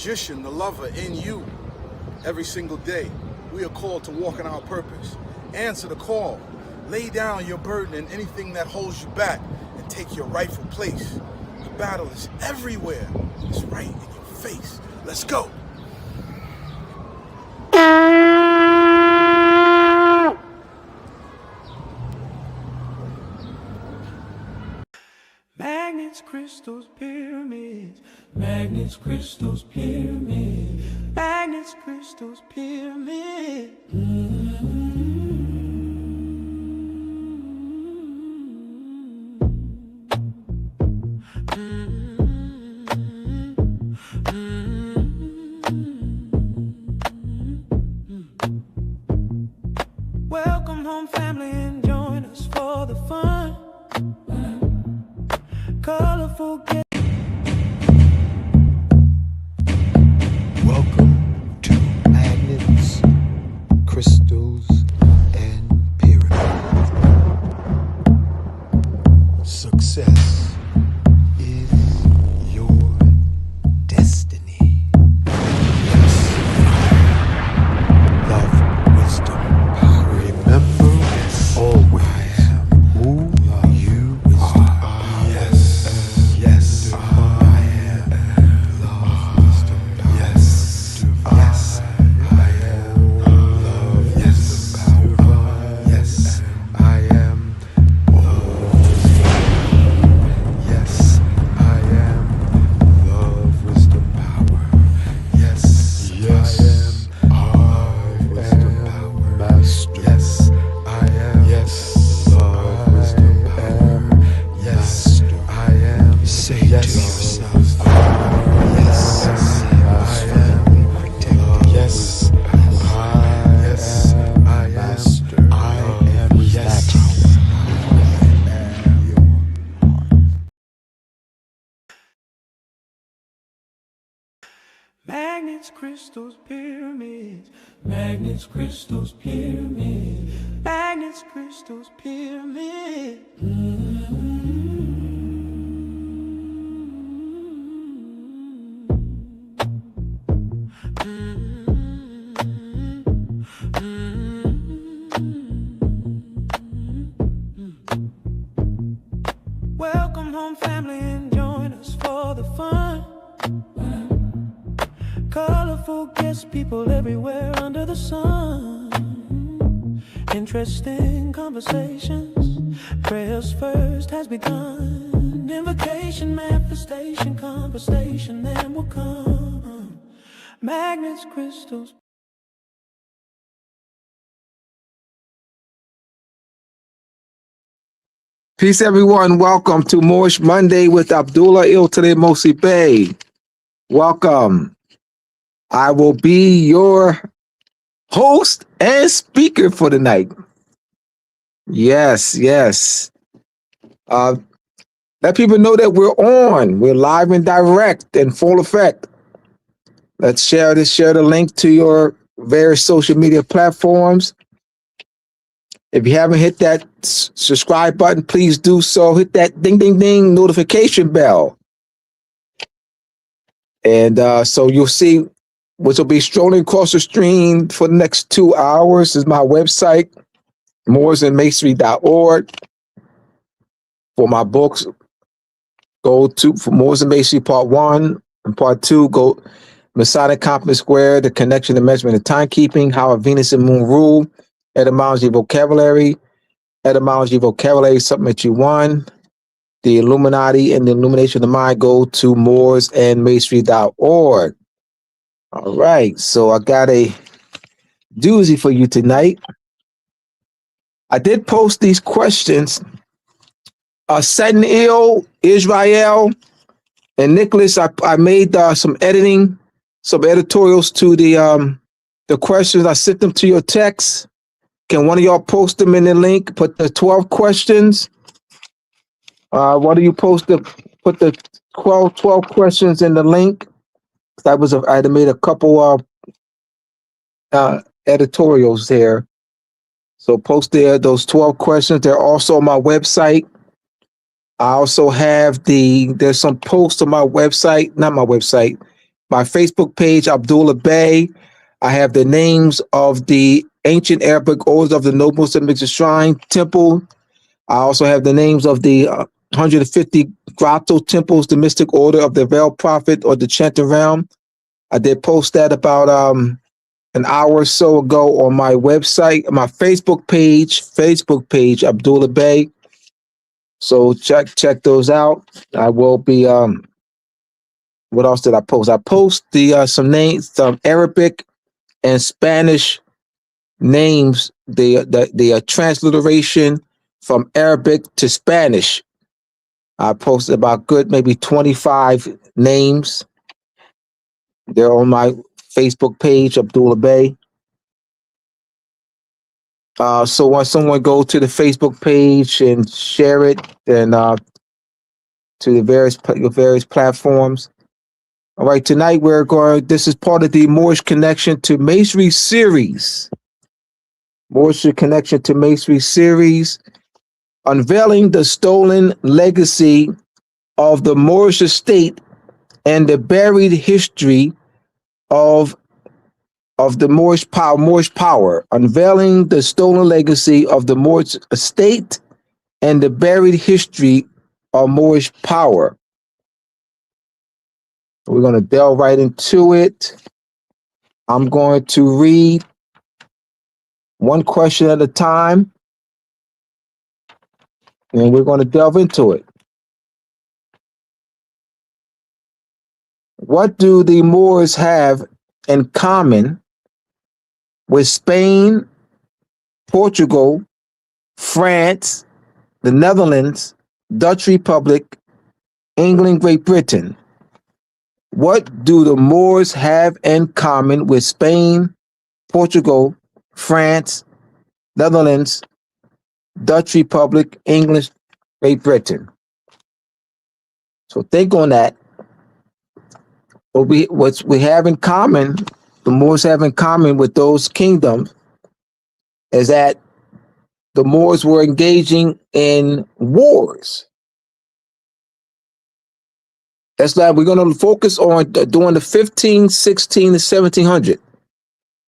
magician, the lover in you. Every single day, we are called to walk in our purpose. Answer the call. Lay down your burden and anything that holds you back and take your rightful place. The battle is everywhere. It's right in your face. Let's go. Magnets, crystals, pyramids. Magnets, crystals, pyramids. Magnets, crystals, pyramids. Welcome home, family, and join us for the fun. Colorful game. Welcome to Magnets, Crystals, and Pyramids. Success is your destiny. Yes. Love, wisdom, power. Remember, always who you are. Yes. Yes. I am love, wisdom, power. Yes. Yes. I am love, yes, power. Yes. I am love, yes. I am love, wisdom, power. Yes. Yes. I am love, wisdom, power. Master. Yes. I am. Yes. Love, wisdom, power. Yes. I am. Say to yourself. Yes. I am protected. Yes. Yes. I am. Master. I am. Yes. Magnets, crystals, pyramids. Magnets, crystals, pyramids. Magnets, crystals, pyramids. Welcome home, family, and join us for the fun. Colorful guests, people everywhere under the sun. Interesting conversations. Prayers first has begun. Invocation, manifestation, conversation, then will come. Magnets, crystals. Peace, everyone. Welcome to Moorish Monday with Abdullah Iltale Mosi Bey. Welcome. I will be your host and speaker for the night. Yes. Let people know that we're on. We're live and direct in full effect. Let's share this. Share the link to your various social media platforms. If you haven't hit that subscribe button, please do so. Hit that ding, ding, ding notification bell. And so you'll see, which will be strolling across the stream for the next 2 hours, is my website, mooresandmasonry.org. For my books, go to, for Moors and Masonry Part 1 and Part 2, go Masonic Compass Square, The Connection, the Measurement, and Timekeeping, How a Venus and Moon Rule, Etymology Vocabulary, Something That You Won, The Illuminati and the Illumination of the Mind, go to mooresandmasonry.org. All right, so I got a doozy for you tonight. I did post these questions. Sentinel, Israel, and Nicholas, I made some editing, some editorials to the questions. I sent them to your text. Can one of y'all post them in the link? Put the 12 questions. Why do you put the 12 questions in the link? I had made a couple of editorials there. So post those 12 questions. They're also on my website. I also have there's some posts on my website, not my website, my Facebook page, Abdullah Bey. I have the names of the ancient Arabic orders of the Noble Semitic Shrine Temple. I also have the names of the 150 grotto temples, the mystic order of the Veiled Prophet or the Chanting Realm. I did post that about an hour or so ago on my website, my Facebook page, Abdullah Bey. So check those out. I will be what else did I post? I post the some names, some Arabic and Spanish names, the transliteration from Arabic to Spanish. I posted about good maybe 25 names. They're on my Facebook page, Abdullah Bey. So once someone go to the Facebook page and share it, and to the various platforms. All right, tonight this is part of the Moorish Connection to Masonry series. Moorish Connection to Masonry series, unveiling the stolen legacy of the Moorish estate and the buried history of the Moorish power, unveiling the stolen legacy of the Moorish estate and the buried history of Moorish power. We're going to delve right into it. I'm going to read one question at a time, and we're going to delve into it. What do the Moors have in common with Spain, Portugal, France, the Netherlands, Dutch Republic, England, Great Britain? What do the Moors have in common with Spain, Portugal, France, Netherlands, Dutch Republic, England, Great Britain? So think on that. What we have in common, the Moors have in common with those kingdoms, is that the Moors were engaging in wars. That's why we're going to focus on during the 15, 16, and 1700,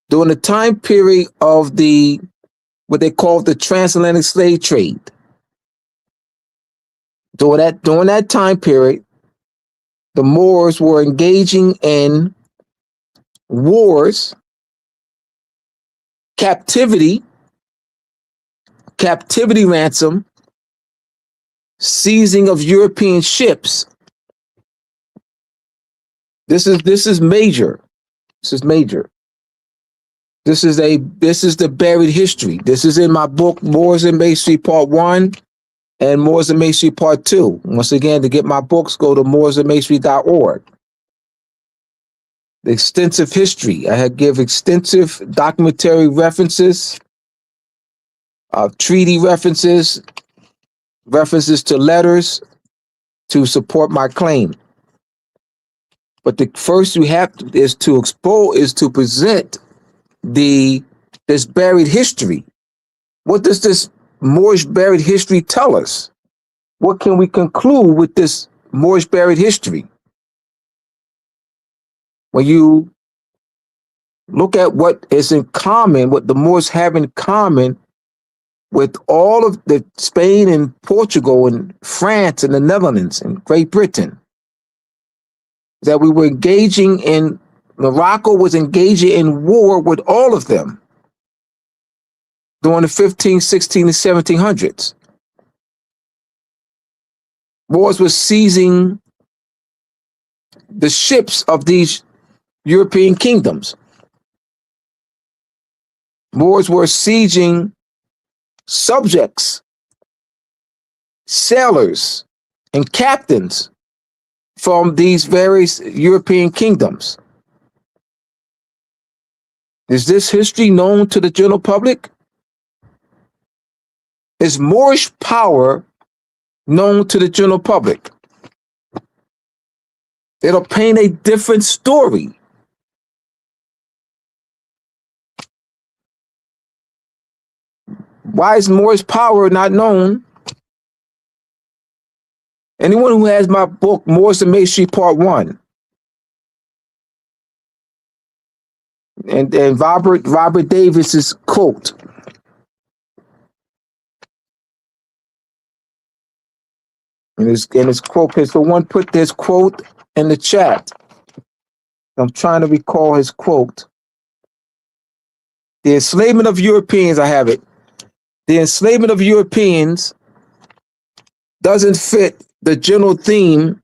during the time period of what they call the transatlantic slave trade. During that time period, the Moors were engaging in wars, captivity ransom, seizing of European ships. This is major. This is major. This is the buried history. This is in my book, Moors and Masonry Part 1 and Moors and Masonry Part 2. Once again, to get my books, go to moorsandmasonry.org. The extensive history. I give extensive documentary references, treaty references to letters to support my claim. But the first we have is to present this buried history. What does this Moorish buried history tell us? What can we conclude with this Moorish buried history? When you look at what is in common, what the Moors have in common with all of the Spain and Portugal and France and the Netherlands and Great Britain, that we were engaging in, Morocco was engaging in war with all of them during the 15, 16, and 1700s. Moors were seizing the ships of these European kingdoms. Moors were sieging subjects, sailors, and captains from these various European kingdoms. Is this history known to the general public? Is Moorish power known to the general public? It'll paint a different story. Why is Moorish power not known? Anyone who has my book, Moors and Masonry Part 1, And Robert Davis's quote. And his quote, because someone put this quote in the chat. I'm trying to recall his quote. The enslavement of Europeans, I have it. The enslavement of Europeans doesn't fit the general theme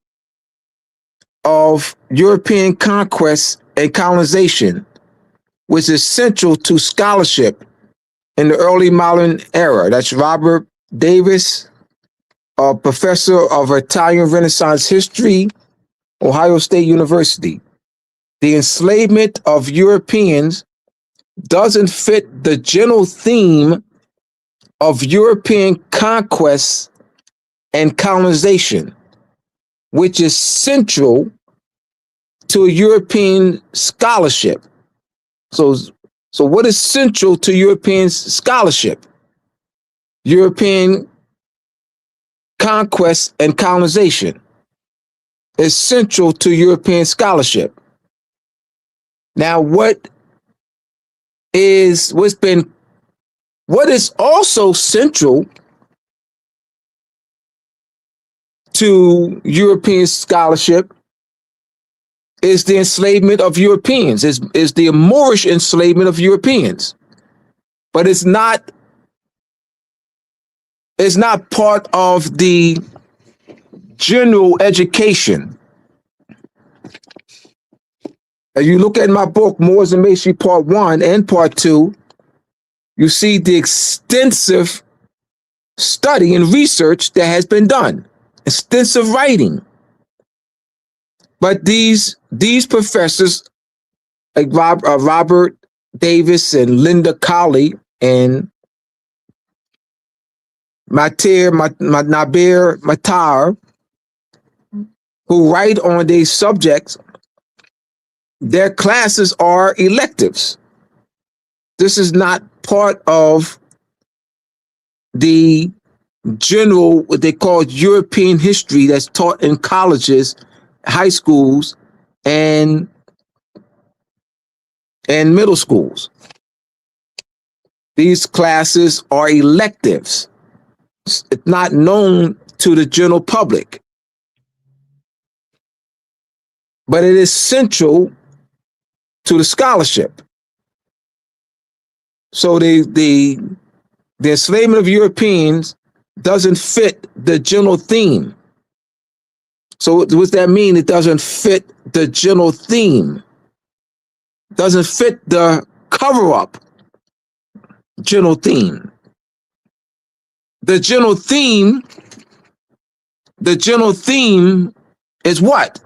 of European conquest and colonization, which is central to scholarship in the early modern era. That's Robert Davis, a professor of Italian Renaissance history, Ohio State University. The enslavement of Europeans doesn't fit the general theme of European conquest and colonization, which is central to European scholarship. So what is central to European scholarship? European conquest and colonization is central to European scholarship. Now, what is also central to European scholarship is the enslavement of Europeans, is the Moorish enslavement of Europeans. But it's not part of the general education. As you look at my book, Moors and Masonry Part 1 and Part 2, you see the extensive study and research that has been done, extensive writing. But these professors, like Robert Davis and Linda Colley and Nabir Matar, who write on these subjects, their classes are electives. This is not part of the general, what they call European history that's taught in colleges, high schools, and middle schools. These classes are electives. It's not known to the general public, but it is central to the scholarship. So the enslavement of Europeans doesn't fit the general theme. So what does that mean? It doesn't fit the general theme. Doesn't fit the cover-up general theme. The general theme is what?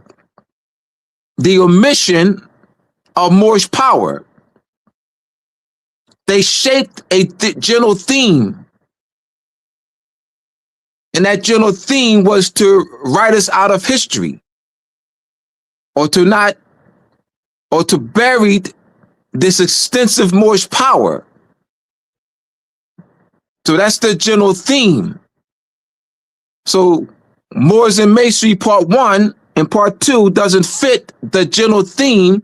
The omission of Moorish power. They shaped a general theme. And that general theme was to write us out of history, or to bury this extensive Moorish power. So that's the general theme. So Moors and Masonry Part 1 and Part 2 doesn't fit the general theme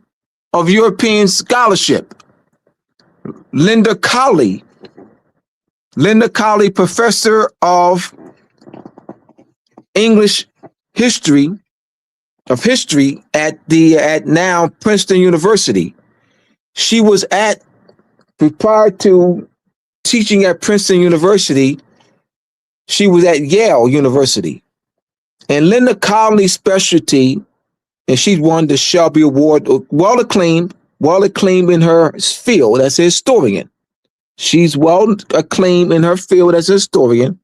of European scholarship. Linda Colley, professor of English history at now Princeton University. She was prior to teaching at Princeton University, she was at Yale University. And Linda Colley's specialty, and she's won the Shelby Award, well acclaimed in her field as a historian. She's well acclaimed in her field as a historian.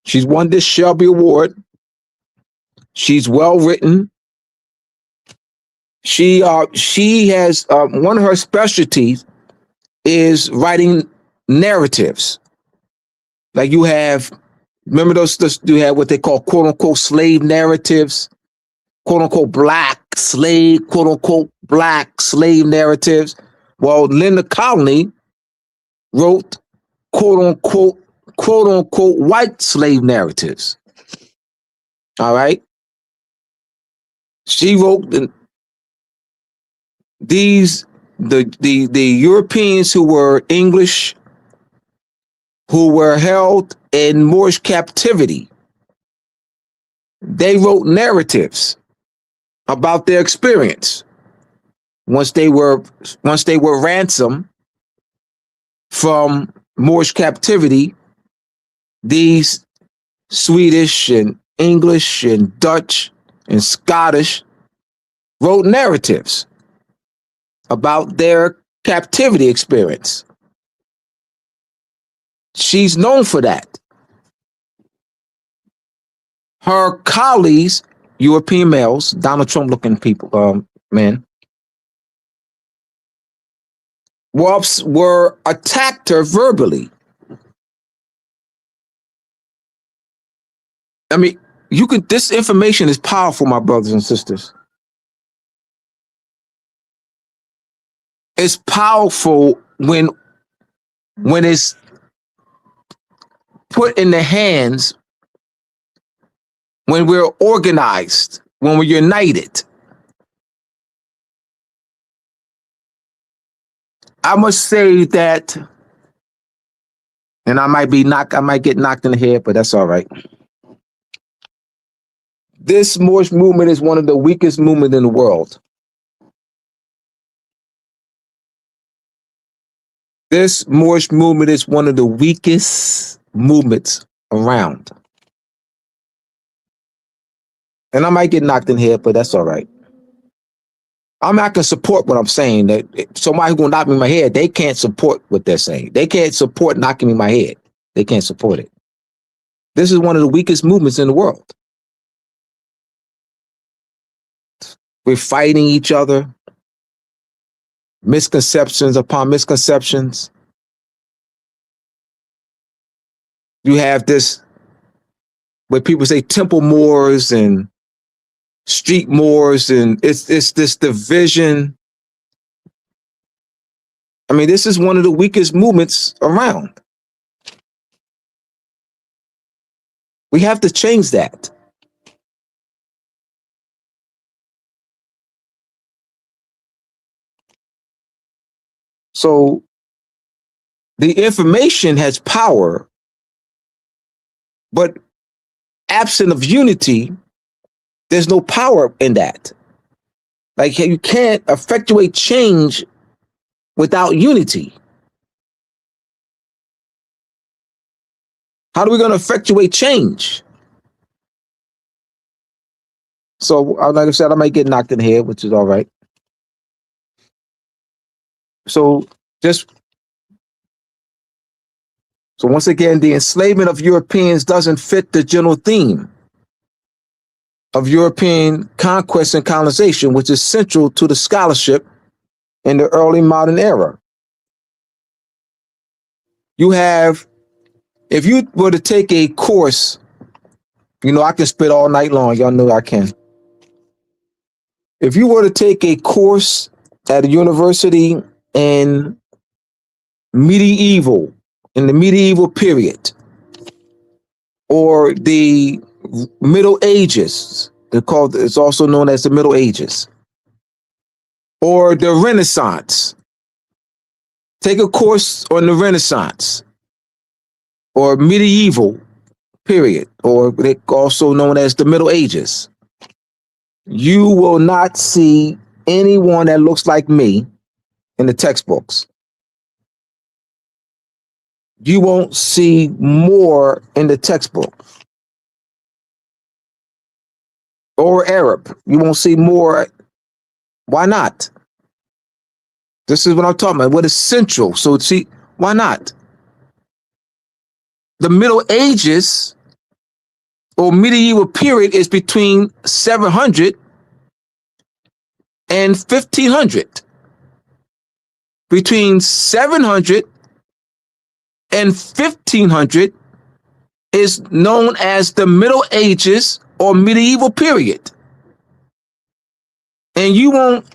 She's won this Shelby Award. She's well written. She has one of her specialties is writing narratives. Like you have, remember you have what they call quote unquote slave narratives, quote unquote black slave narratives. Well, Linda Colley wrote quote unquote white slave narratives. All right. She wrote these the Europeans who were English, who were held in Moorish captivity, they wrote narratives about their experience once they were ransomed from Moorish captivity. These Swedish and English and Dutch and Scottish wrote narratives about their captivity experience. She's known for that. Her colleagues, European males, Donald Trump looking people, men, were attacked her verbally. I mean, this information is powerful, my brothers and sisters. It's powerful when it's put in the hands, when we're organized, when we're united. I must say that, and I might get knocked in the head, but that's all right. This Moorish movement is one of the weakest movements in the world. This Moorish movement is one of the weakest movements around. And I might get knocked in the head, but that's all right. I'm not going to support what I'm saying. That somebody who's going to knock me in my head, they can't support what they're saying. They can't support knocking me in my head. They can't support it. This is one of the weakest movements in the world. We're fighting each other. Misconceptions upon misconceptions. You have this, where people say temple Moors and street Moors, and it's this division. I mean, this is one of the weakest movements around. We have to change that. So the information has power, but absent of unity, there's no power in that. Like, you can't effectuate change without unity. How are we going to effectuate change? So, like I said, I might get knocked in the head, which is all right. So once again, the enslavement of Europeans doesn't fit the general theme of European conquest and colonization, which is central to the scholarship in the early modern era. You have, if you were to take a course, I can spit all night long. Y'all know I can. If you were to take a course at a university in the medieval period, or the Middle Ages, it's also known as the Middle Ages, or the Renaissance. Take a course on the Renaissance or medieval period, or also known as the Middle Ages. You will not see anyone that looks like me in the textbooks. You won't see more in the textbook. Or Arab. You won't see more. Why not? This is what I'm talking about. What is central? So see, why not? The Middle Ages or medieval period is between 700 and 1500. Between 700 and 1500 is known as the Middle Ages or medieval period. And you won't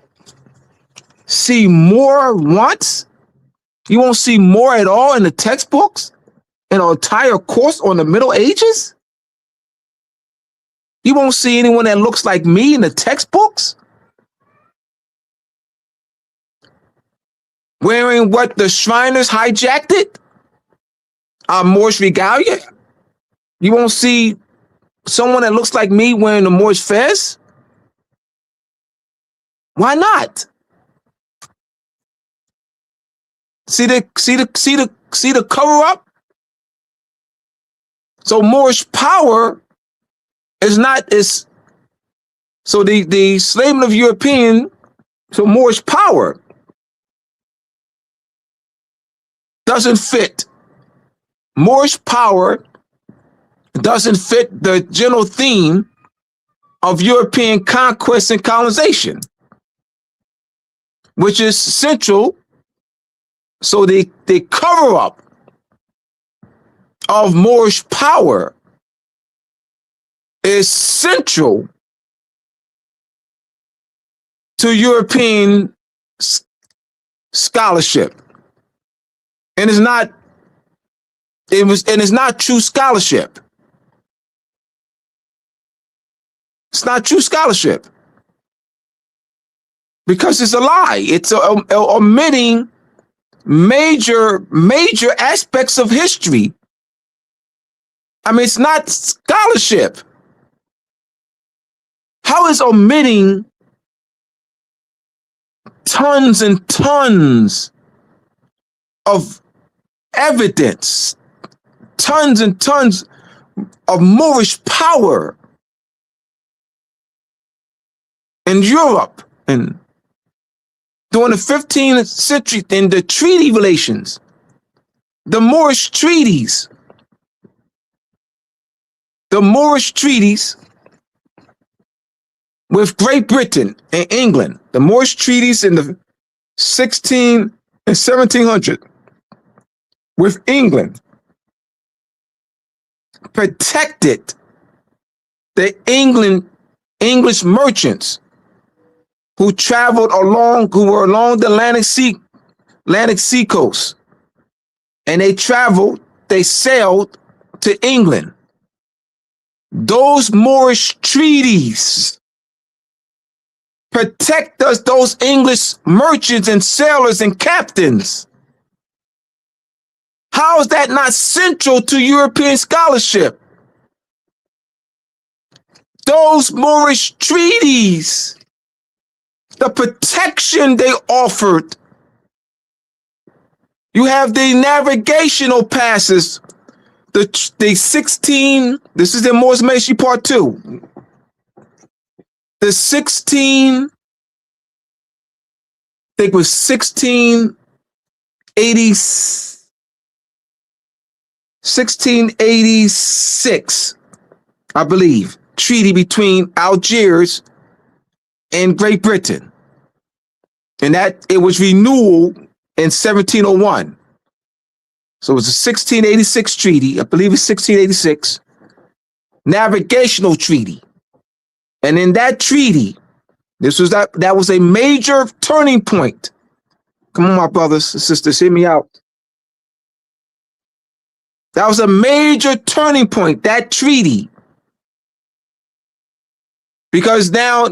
see more once. You won't see more at all in the textbooks, in an entire course on the Middle Ages. You won't see anyone that looks like me in the textbooks. wearing what the Shriners hijacked it, our Moorish regalia. You won't see someone that looks like me wearing the Moorish fez. Why not? See the cover up? So Moorish power is not is so the enslavement of European, so Moorish power doesn't fit. Moorish power doesn't fit the general theme of European conquest and colonization, which is central. So the cover up of Moorish power is central to European scholarship, and it's not. It's not true scholarship. It's not true scholarship because it's a lie. It's omitting major aspects of history. I mean, it's not scholarship. How is omitting tons and tons of evidence, tons and tons of Moorish power in Europe and during the 15th century in the treaty relations, the Moorish treaties with Great Britain and England, the Moorish treaties in the 1700 with England protected the English merchants who were along the Atlantic Sea coast, and they sailed to England. Those Moorish treaties protect us, those English merchants and sailors and captains. How is that not central to European scholarship? Those Moorish treaties, the protection they offered. You have the navigational passes, the 16, this is the Moorish Mondays part 2. The 16, I think it was 1686, I believe, treaty between Algiers and Great Britain. And that it was renewed in 1701. So it was a 1686 treaty, I believe it's 1686, navigational treaty. And in that treaty, that was a major turning point. Come on, my brothers and sisters, hear me out. That was a major turning point, that treaty. Because now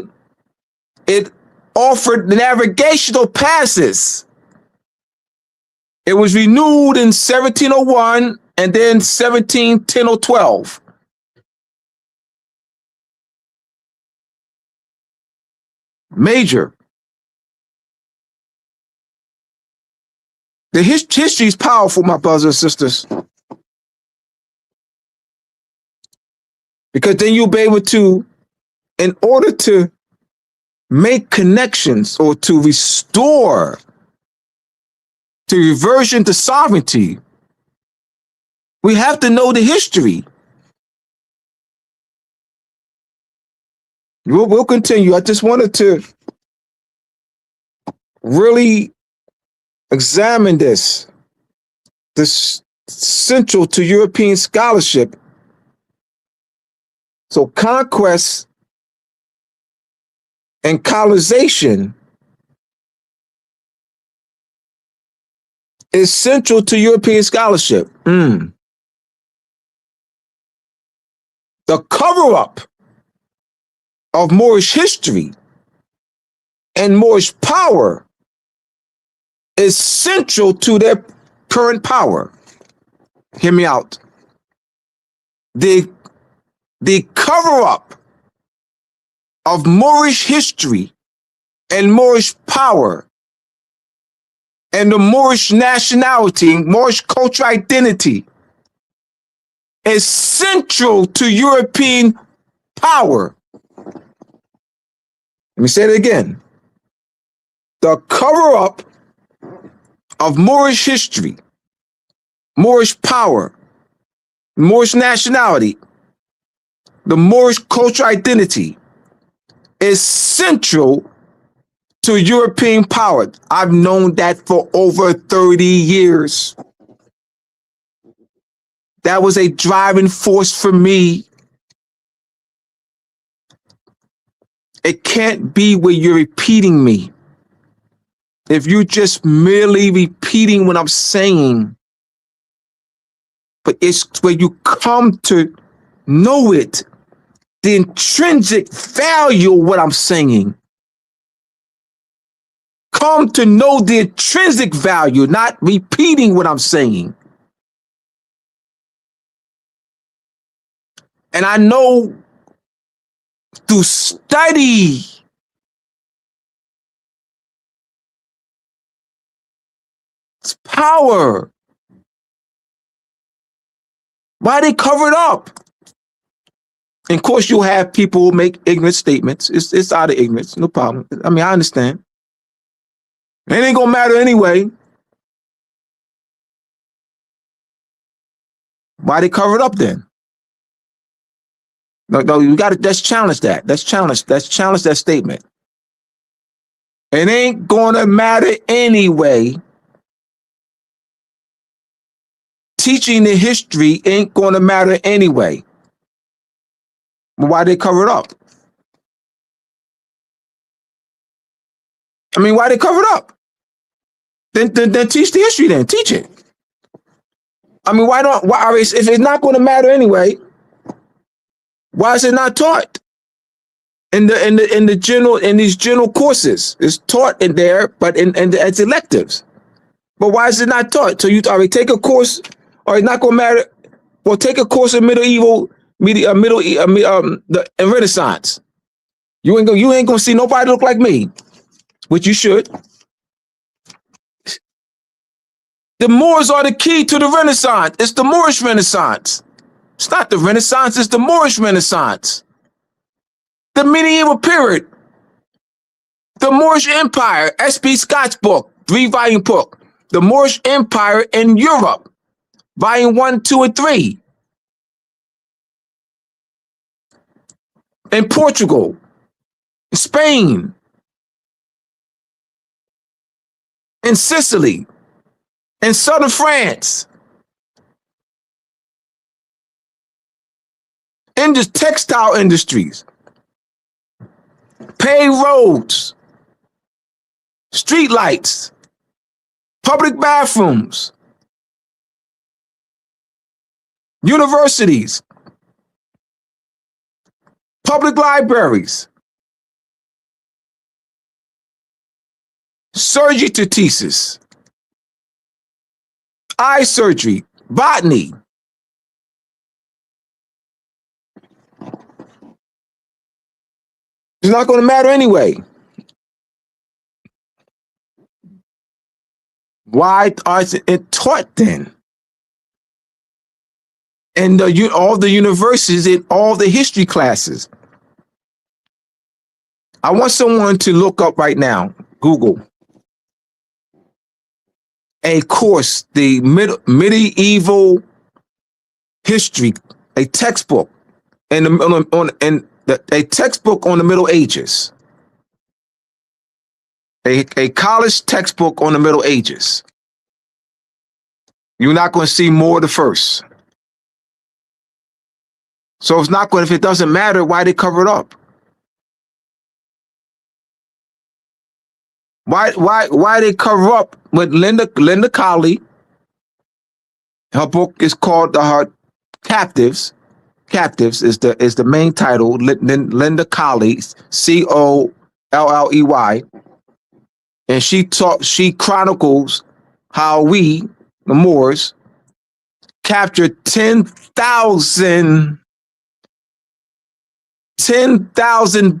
it offered navigational passes. It was renewed in 1701 and then 1710 or 12. Major. The history is powerful, my brothers and sisters. Because then you'll be able to, in order to make connections or to restore, to reversion to sovereignty, we have to know the history. We'll continue. I just wanted to really examine this central to European scholarship. So conquest and colonization is central to European scholarship. The cover-up of Moorish history and Moorish power is central to their current power. Hear me out. The cover-up of Moorish history and Moorish power and the Moorish nationality, Moorish cultural identity is central to European power. Let me say it again. The cover-up of Moorish history, Moorish power, Moorish nationality, the Moorish cultural identity is central to European power. I've known that for over 30 years. That was a driving force for me. It can't be where you're repeating me. If you're just merely repeating what I'm saying, but it's where you come to know it, the intrinsic value of what I'm saying. Come to know the intrinsic value, not repeating what I'm saying. And I know through study, it's power. Why they cover it up? And of course, you'll have people who make ignorant statements. It's out of ignorance, no problem. I mean, I understand. It ain't gonna matter anyway. Why they cover it up then? No, you got to. Let's challenge that. Let's challenge that statement. It ain't gonna matter anyway. Teaching the history ain't gonna matter anyway. Why they cover it up? I mean, why they cover it up? Then teach the history. Then teach it. I mean, why? If it's not going to matter anyway, why is it not taught in these general courses? It's taught in there, but as electives. But why is it not taught? So you already take a course, or it's not going to matter. Well, take a course in the Renaissance. You ain't gonna see nobody look like me, which you should. The Moors are the key to the Renaissance. It's the Moorish Renaissance. It's not the Renaissance, it's the Moorish Renaissance. The medieval period. The Moorish Empire, S.B. Scott's book, 3-volume book. The Moorish Empire in Europe, volume 1, 2, and 3. In Portugal, Spain, in Sicily, in southern France, in the textile industries, paved roads, street lights, public bathrooms, universities, public libraries, surgery to thesis, eye surgery, botany. It's not going to matter anyway. Why are it taught then? And all the universities and all the history classes. I want someone to look up right now, Google, a course, the medieval history, a textbook, a textbook on the Middle Ages, a college textbook on the Middle Ages. You're not going to see more of the first. So it's not going. If it doesn't matter, why they cover it up? Why they cover up with Linda Colley? Her book is called her Captives. Captives is the main title. Linda Colley, Colley, and she chronicles how we, the Moors, captured 10,000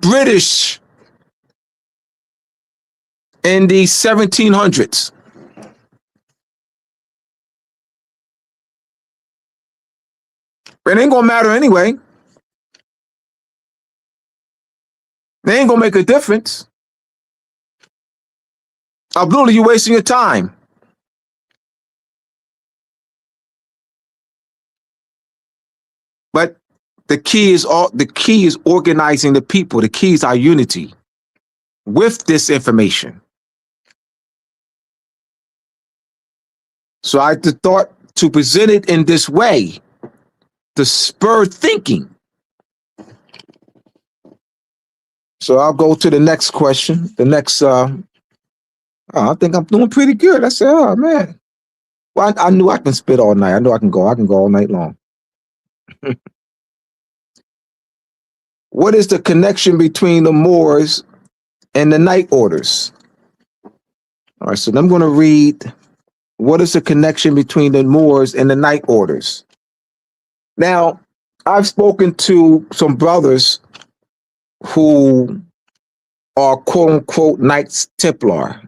British in the 1700s. It ain't gonna matter anyway. They ain't gonna make a difference. Abdullah, you're wasting your time. But the key is organizing the people. The key is our unity with this information. So I thought to present it in this way to spur thinking. So I'll go to the next question. The next, I think I'm doing pretty good. I said, oh man. Well, I knew I can spit all night. I know I can go all night long. What is the connection between the Moors and the night orders? All right, so I'm going to read what is the connection between the Moors and the night orders. Now, I've spoken to some brothers who are quote unquote Knights Templar.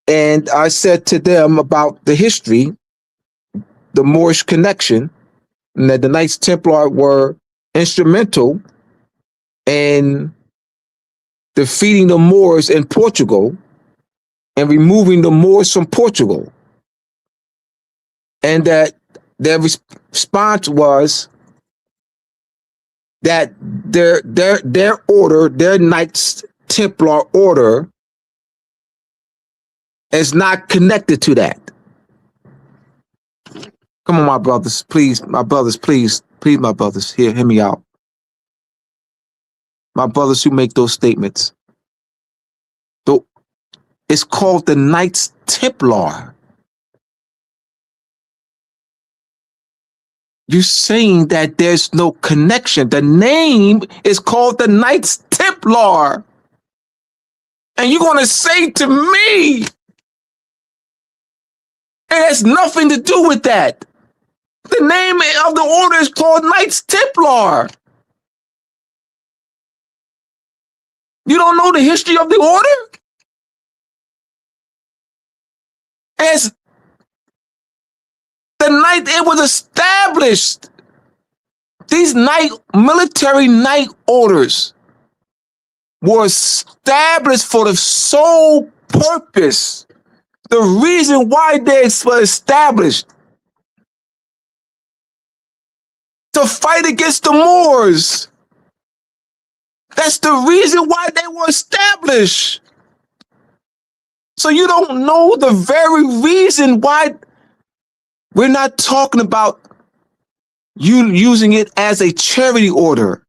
And I said to them about the history, the Moorish connection, and that the Knights Templar were instrumental in defeating the Moors in Portugal and removing the Moors from Portugal. And that their response was that their order, their Knights Templar order, is not connected to that. Come on, my brothers, please, please, my brothers, hear me out. My brothers who make those statements. It's called the Knights Templar. You're saying that there's no connection. The name is called the Knights Templar. And you're going to say to me, it has nothing to do with that. The name of the order is called Knights Templar. You don't know the history of the order? As the night it was established, these military night orders were established for the sole purpose. The reason why they were established to fight against the Moors. That's the reason why they were established. So you don't know the very reason why we're not talking about you using it as a charity order,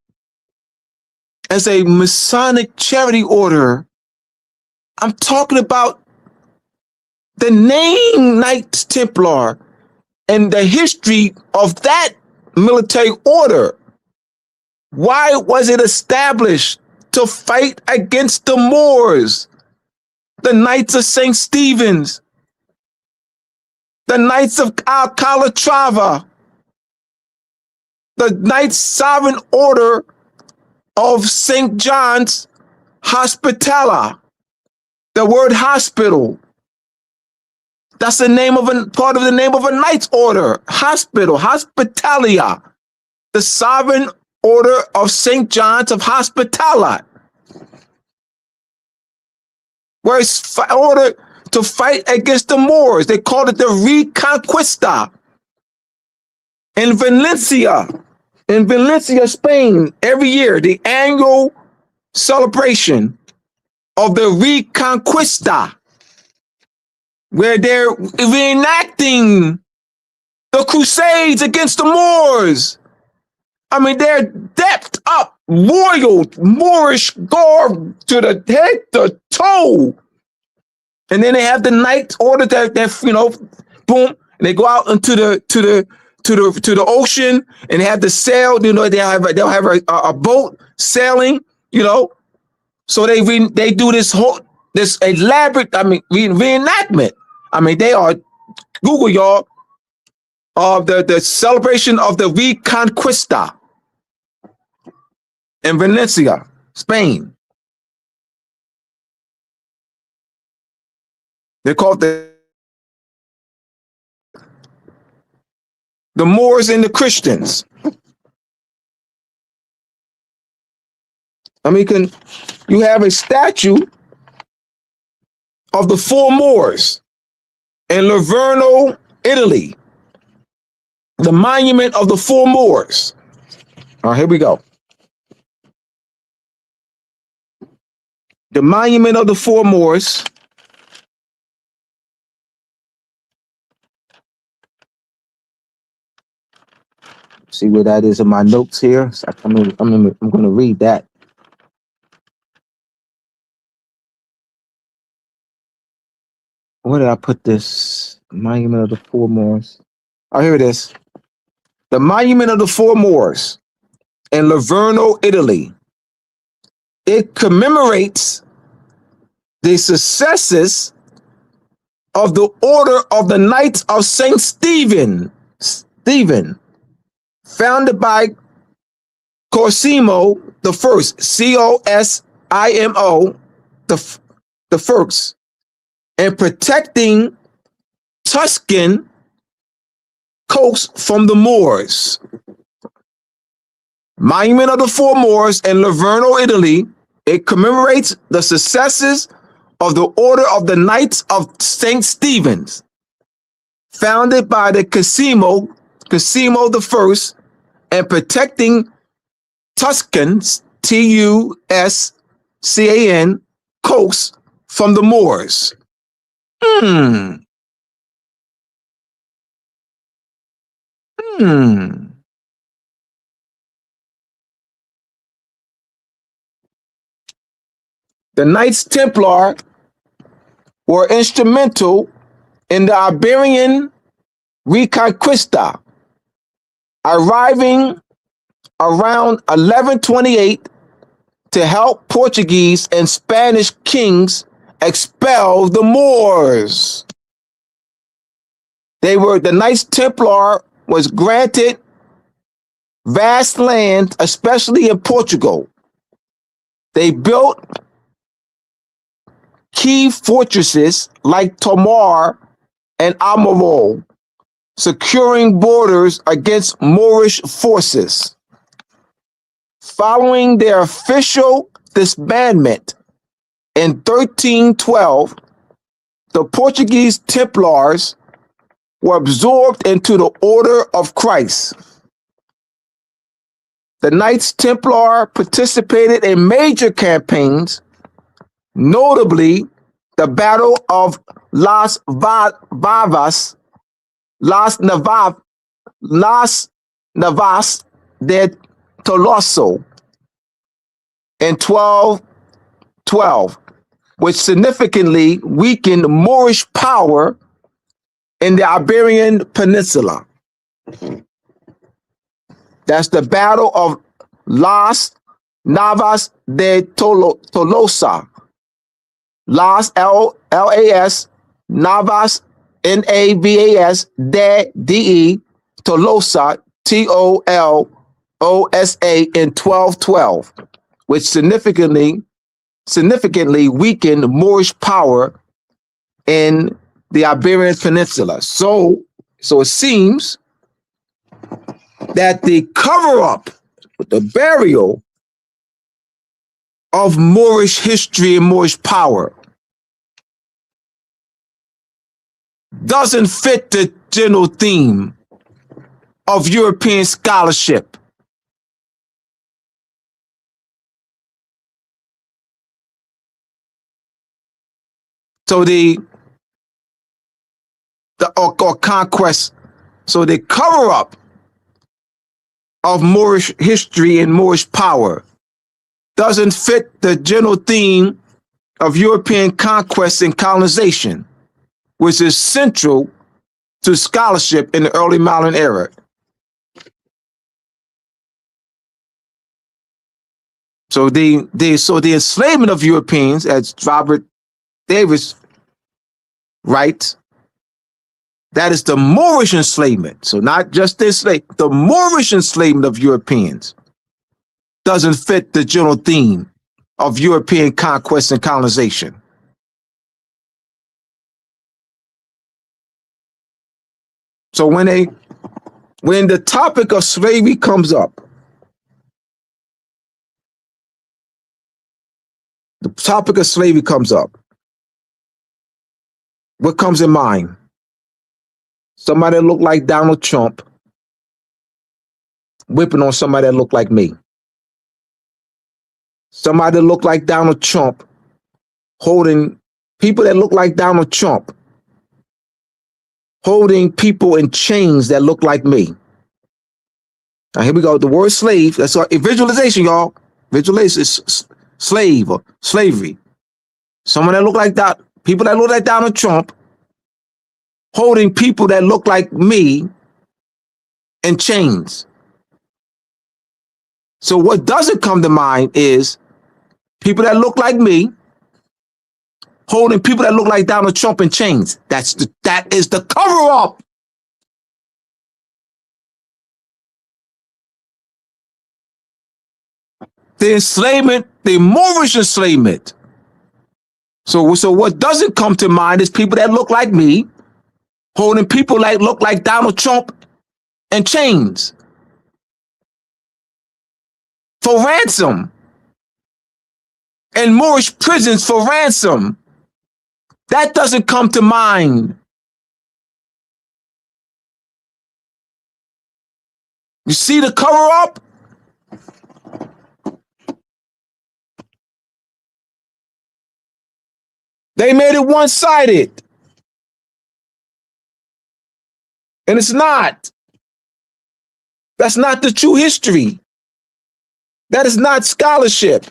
as a Masonic charity order. I'm talking about the name Knights Templar and the history of that military order. Why was it established? To fight against the Moors, the Knights of St. Stephen's, the Knights of Calatrava, the Knights Sovereign Order of St. John's Hospitaller. The word hospital, that's the name of part of the name of a Knight's Order. Hospital, Hospitalia, the Sovereign Order of St. John's of Hospitaller, where it's ordered to fight against the Moors. They called it the Reconquista. In Valencia, Spain, every year, the annual celebration of the Reconquista, where they're reenacting the Crusades against the Moors. I mean, they're decked up, royal Moorish garb to the head to toe. And then they have the Knights Order that boom, and they go out into the ocean and have the sail. They'll have a boat sailing, So they do this elaborate, reenactment. They are, Google y'all, of the celebration of the Reconquista in Valencia, Spain. They're called the Moors and the Christians. You have a statue of the four Moors in Livorno, Italy. The monument of the four Moors. All right, here we go. The monument of the four Moors. See where that is in my notes here. So I'm going to read that. Where did I put this? Monument of the Four Moors. Oh, here it is. The Monument of the Four Moors in Livorno, Italy. It commemorates the successes of the Order of the Knights of Saint Stephen, founded by Cosimo the First, Cosimo the First, and protecting Tuscan coast from the Moors. Monument of the Four Moors in Livorno, Italy. It commemorates the successes of the Order of the Knights of St. Stephen's, founded by the Cosimo the First, and protecting Tuscans, Tuscan, coast from the Moors. The Knights Templar were instrumental in the Iberian Reconquista, arriving around 1128 to help Portuguese and Spanish kings expel the Moors. The Knights Templar was granted vast land, especially in Portugal. They built key fortresses like Tomar and Almorol, securing borders against Moorish forces. Following their official disbandment in 1312, the Portuguese Templars were absorbed into the Order of Christ. The Knights Templar participated in major campaigns, notably the Battle of Las Navas de Toloso in 1212, which significantly weakened Moorish power in the Iberian Peninsula. That's the Battle of Las Navas de Tolosa. Las, L-A-S, Navas, N-A-V-A-S, D-E, Tolosa, T-O-L-O-S-A in 1212, which significantly weakened Moorish power in the Iberian Peninsula. So it seems that the cover-up, the burial of Moorish history and Moorish power doesn't fit the general theme of European scholarship. So the conquest, so the cover-up of Moorish history and Moorish power doesn't fit the general theme of European conquest and colonization, which is central to scholarship in the early modern era. So the enslavement of Europeans, as Robert Davis writes, that is the Moorish enslavement. So not just the enslavement, the Moorish enslavement of Europeans doesn't fit the general theme of European conquest and colonization. So when the topic of slavery comes up, what comes in mind? Somebody that looked like Donald Trump whipping on somebody that looked like me. Somebody that looked like Donald Trump holding people that look like Donald Trump, holding people in chains that look like me. Now here we go. The word slave, that's a visualization, y'all. Visualization is slave or slavery. Someone that look like that, people that look like Donald Trump, holding people that look like me in chains. So what doesn't come to mind is people that look like me holding people that look like Donald Trump in chains. That is the cover up. The enslavement, the Moorish enslavement. So what doesn't come to mind is people that look like me holding people that look like Donald Trump in chains for ransom, in Moorish prisons for ransom. That doesn't come to mind. You see the cover up? They made it one-sided. And it's not. That's not the true history. That is not scholarship.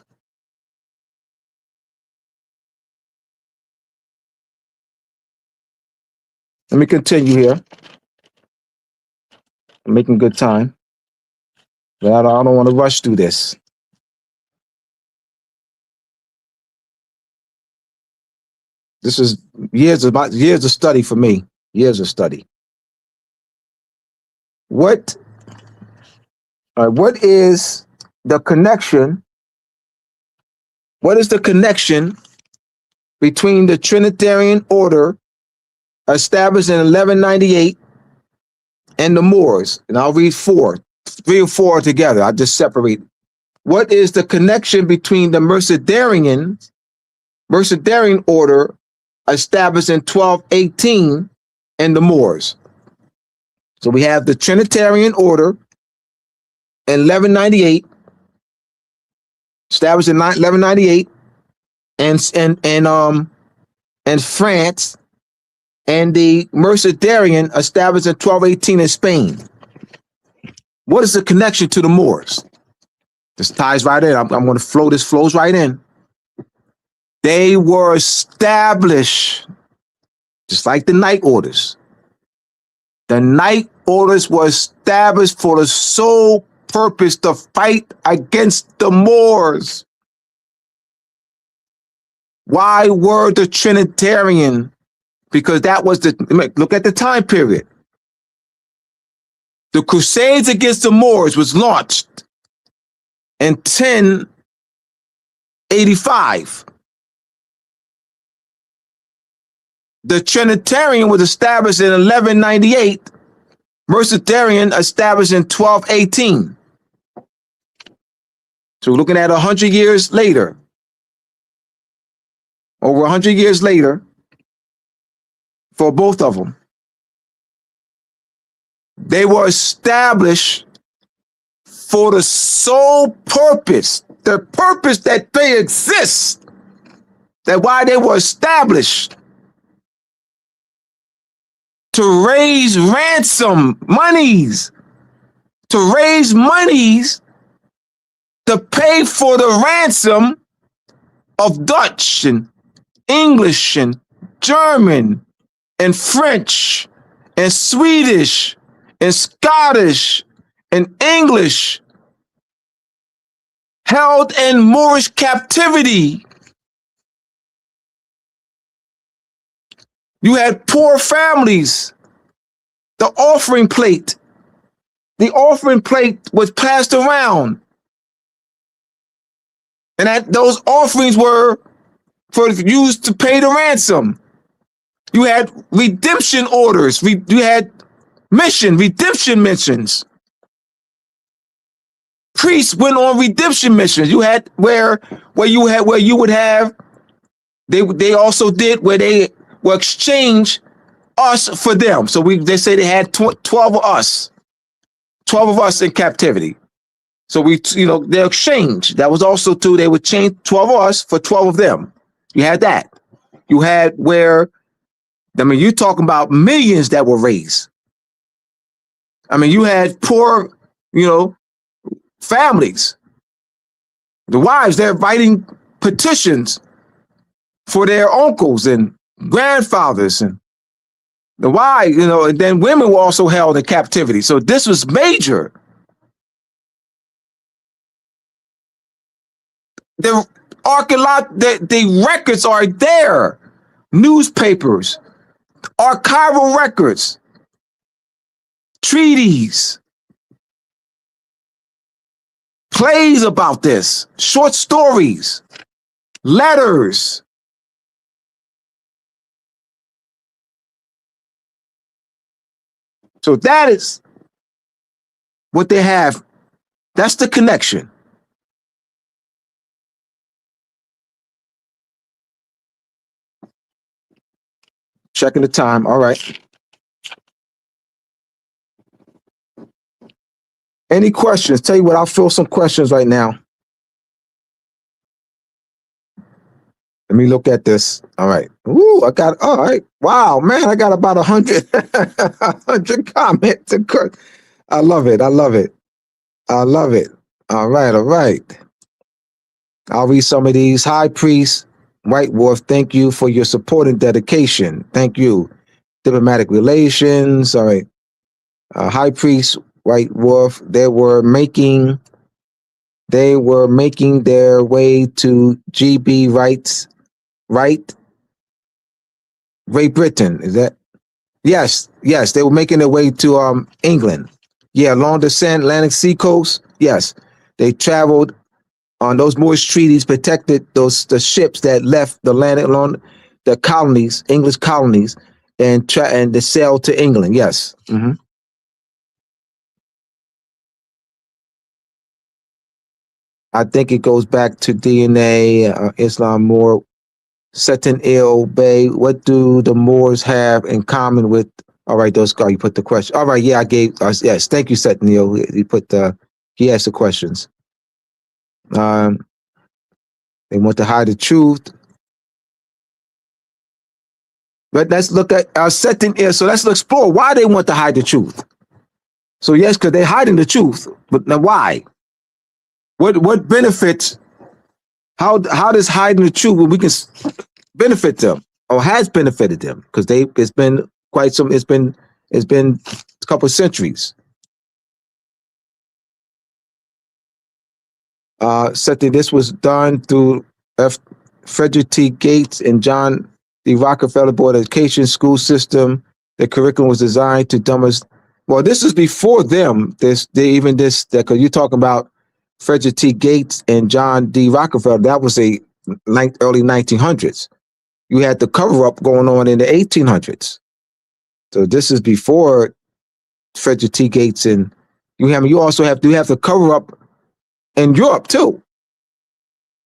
Let me continue here. I'm making good time. But I don't want to rush through this. This is years of study for me. Years of study. What is the connection? What is the connection between the Trinitarian order established in 1198 and the Moors? And I'll read 3 or 4 together. I'll just separate. What is the connection between the Mercedarian order established in 1218 and the Moors? So we have the Trinitarian order in 1198, established in 1198, and France, and the Mercedarian established in 1218 in Spain. What is the connection to the Moors? This ties right in. I'm going to flow. This flows right in. They were established, just like the night orders. The night orders were established for the sole purpose to fight against the Moors. Why were the Trinitarian? Because that was look at the time period. The Crusades against the Moors was launched in 1085. The Trinitarian was established in 1198. Mercedarian established in 1218. So we're looking at 100 years later. Over 100 years later for both of them. They were established for the sole purpose, the purpose that they exist, that why they were established, to raise ransom monies, to raise monies to pay for the ransom of Dutch and English and German and French and Swedish and Scottish and English held in Moorish captivity. You had poor families. The offering plate was passed around. And those offerings were used to pay the ransom. You had redemption orders. You had redemption missions. Priests went on redemption missions. You had where you would have. They also did where they will exchange us for them. So they say they had 12 of us in captivity. So they exchange. That was also too. They would change 12 of us for 12 of them. You had that. You had where, I mean, you're talking about millions that were raised. I mean, you had poor, families. The wives, they're writing petitions for their uncles and grandfathers, and the wives, and then women were also held in captivity. So this was major. The records are there. Newspapers, archival records, treaties, plays about this, short stories, letters. So that is what they have. That's the connection. Checking the time. All right. Any questions? Tell you what, I'll fill some questions right now. Let me look at this. All right. Ooh, all right. Wow, man, I got about 100, 100 comments. I love it. All right. I'll read some of these. High Priest White Wolf, thank you for your support and dedication. Thank you. Diplomatic relations. All right. High Priest White Wolf, they were making their way to GB rights, right? Great Britain, is that? Yes, they were making their way to England. Yeah, along the Atlantic Sea coast. Yes, they traveled on those Moorish treaties, protected the ships that left the land along the colonies, English colonies, and they sailed to England. Yes. Mm-hmm. I think it goes back to DNA, Islam, Moor, Seton Il Bay. What do the Moors have in common with? All right, those guys, you put the question. All right, yeah, I gave us, yes, thank you, Seton Il. He asked the questions. They want to hide the truth. But let's look at Seton Il. So let's explore why they want to hide the truth. So yes, because they're hiding the truth, but now why? What benefits? How does hiding the truth we can benefit them or has benefited them? Because it's been a couple of centuries. This was done through Frederick T. Gates and John D. Rockefeller Board Education School System. The curriculum was designed to dumbest. Well, this is before them. Because you're talking about Frederick T. Gates and John D. Rockefeller. That was early 1900s. You had the cover-up going on in the 1800s. So this is before Frederick T. Gates, and you also have the cover-up in Europe too.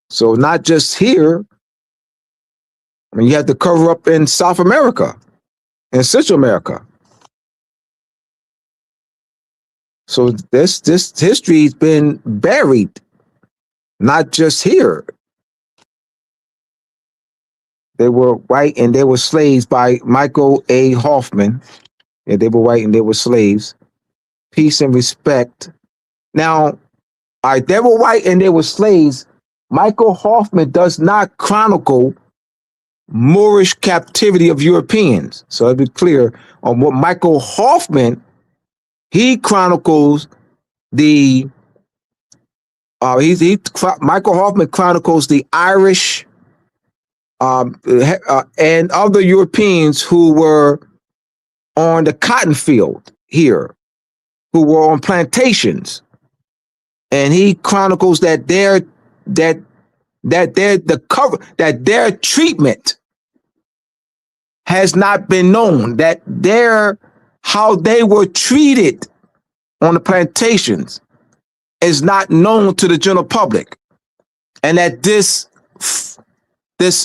So not just here. I mean, you had the cover-up in South America and Central America. So this history's been buried, not just here. They were white and they were slaves by Michael A. Hoffman. Yeah, they were white and they were slaves. Peace and respect. Now, they were white and they were slaves. Michael Hoffman does not chronicle Moorish captivity of Europeans. So I'll be clear on what Michael Hoffman, he chronicles the Michael Hoffman chronicles the Irish and other Europeans who were on the cotton field here, who were on plantations, and he chronicles that their treatment has not been known, that how they were treated on the plantations is not known to the general public, and that this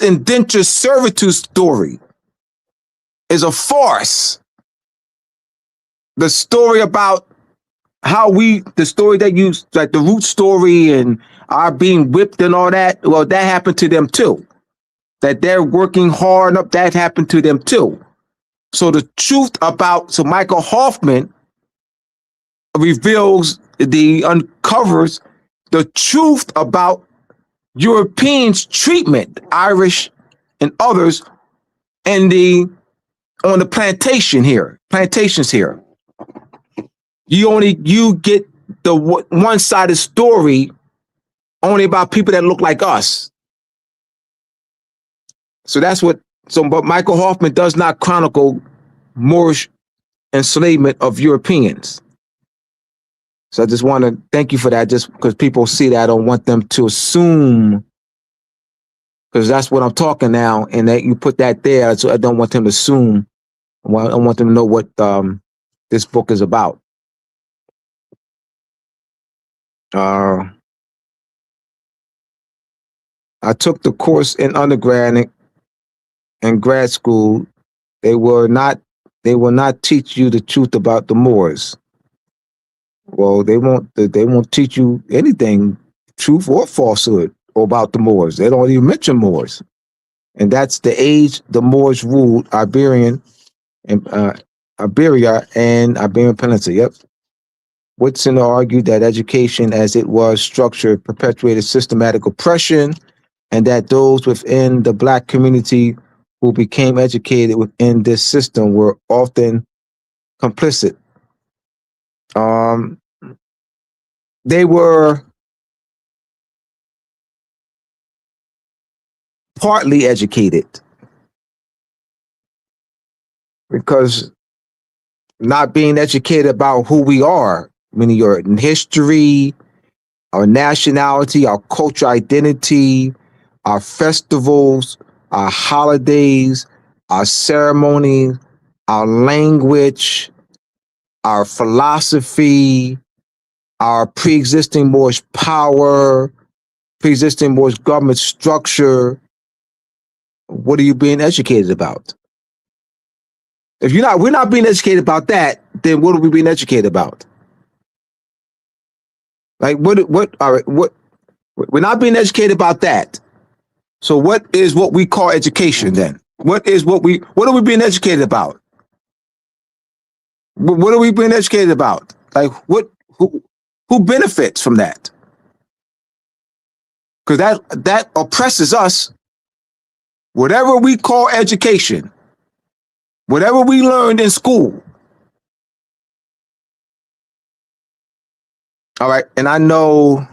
indentured servitude story is a farce. The story about the story that used, like the root story and our being whipped and all that, well, that happened to them too. That they're working hard up, that happened to them too. So Michael Hoffman uncovers the truth about Europeans' treatment, Irish and others, on the plantations here. You get the one-sided story only about people that look like us. But Michael Hoffman does not chronicle Moorish enslavement of Europeans. So I just want to thank you for that, just because people see that. I don't want them to assume, because that's what I'm talking now, and that you put that there, so I don't want them to assume. I want them to know what this book is about. I took the course in undergrad and grad school. They will not teach you the truth about the Moors. Well, they won't teach you anything, truth or falsehood, about the Moors. They don't even mention Moors. And that's the age the Moors ruled Iberia and Iberian Peninsula. Yep. Whitson argued that education as it was structured perpetuated systematic oppression, and that those within the Black community who became educated within this system were often complicit. They were partly educated, because not being educated about who we are, meaning your history, our nationality, our cultural identity, our festivals, our holidays, our ceremonies, our language, our philosophy, our pre-existing Moorish power, pre-existing Moorish government structure. What are you being educated about? If we're not being educated about that, then what are we being educated about? Like all right, we're not being educated about that. So what is what we call education then? What are we being educated about? What are we being educated about? Like who benefits from that? Because that oppresses us. Whatever we call education, whatever we learned in school. All right, and I know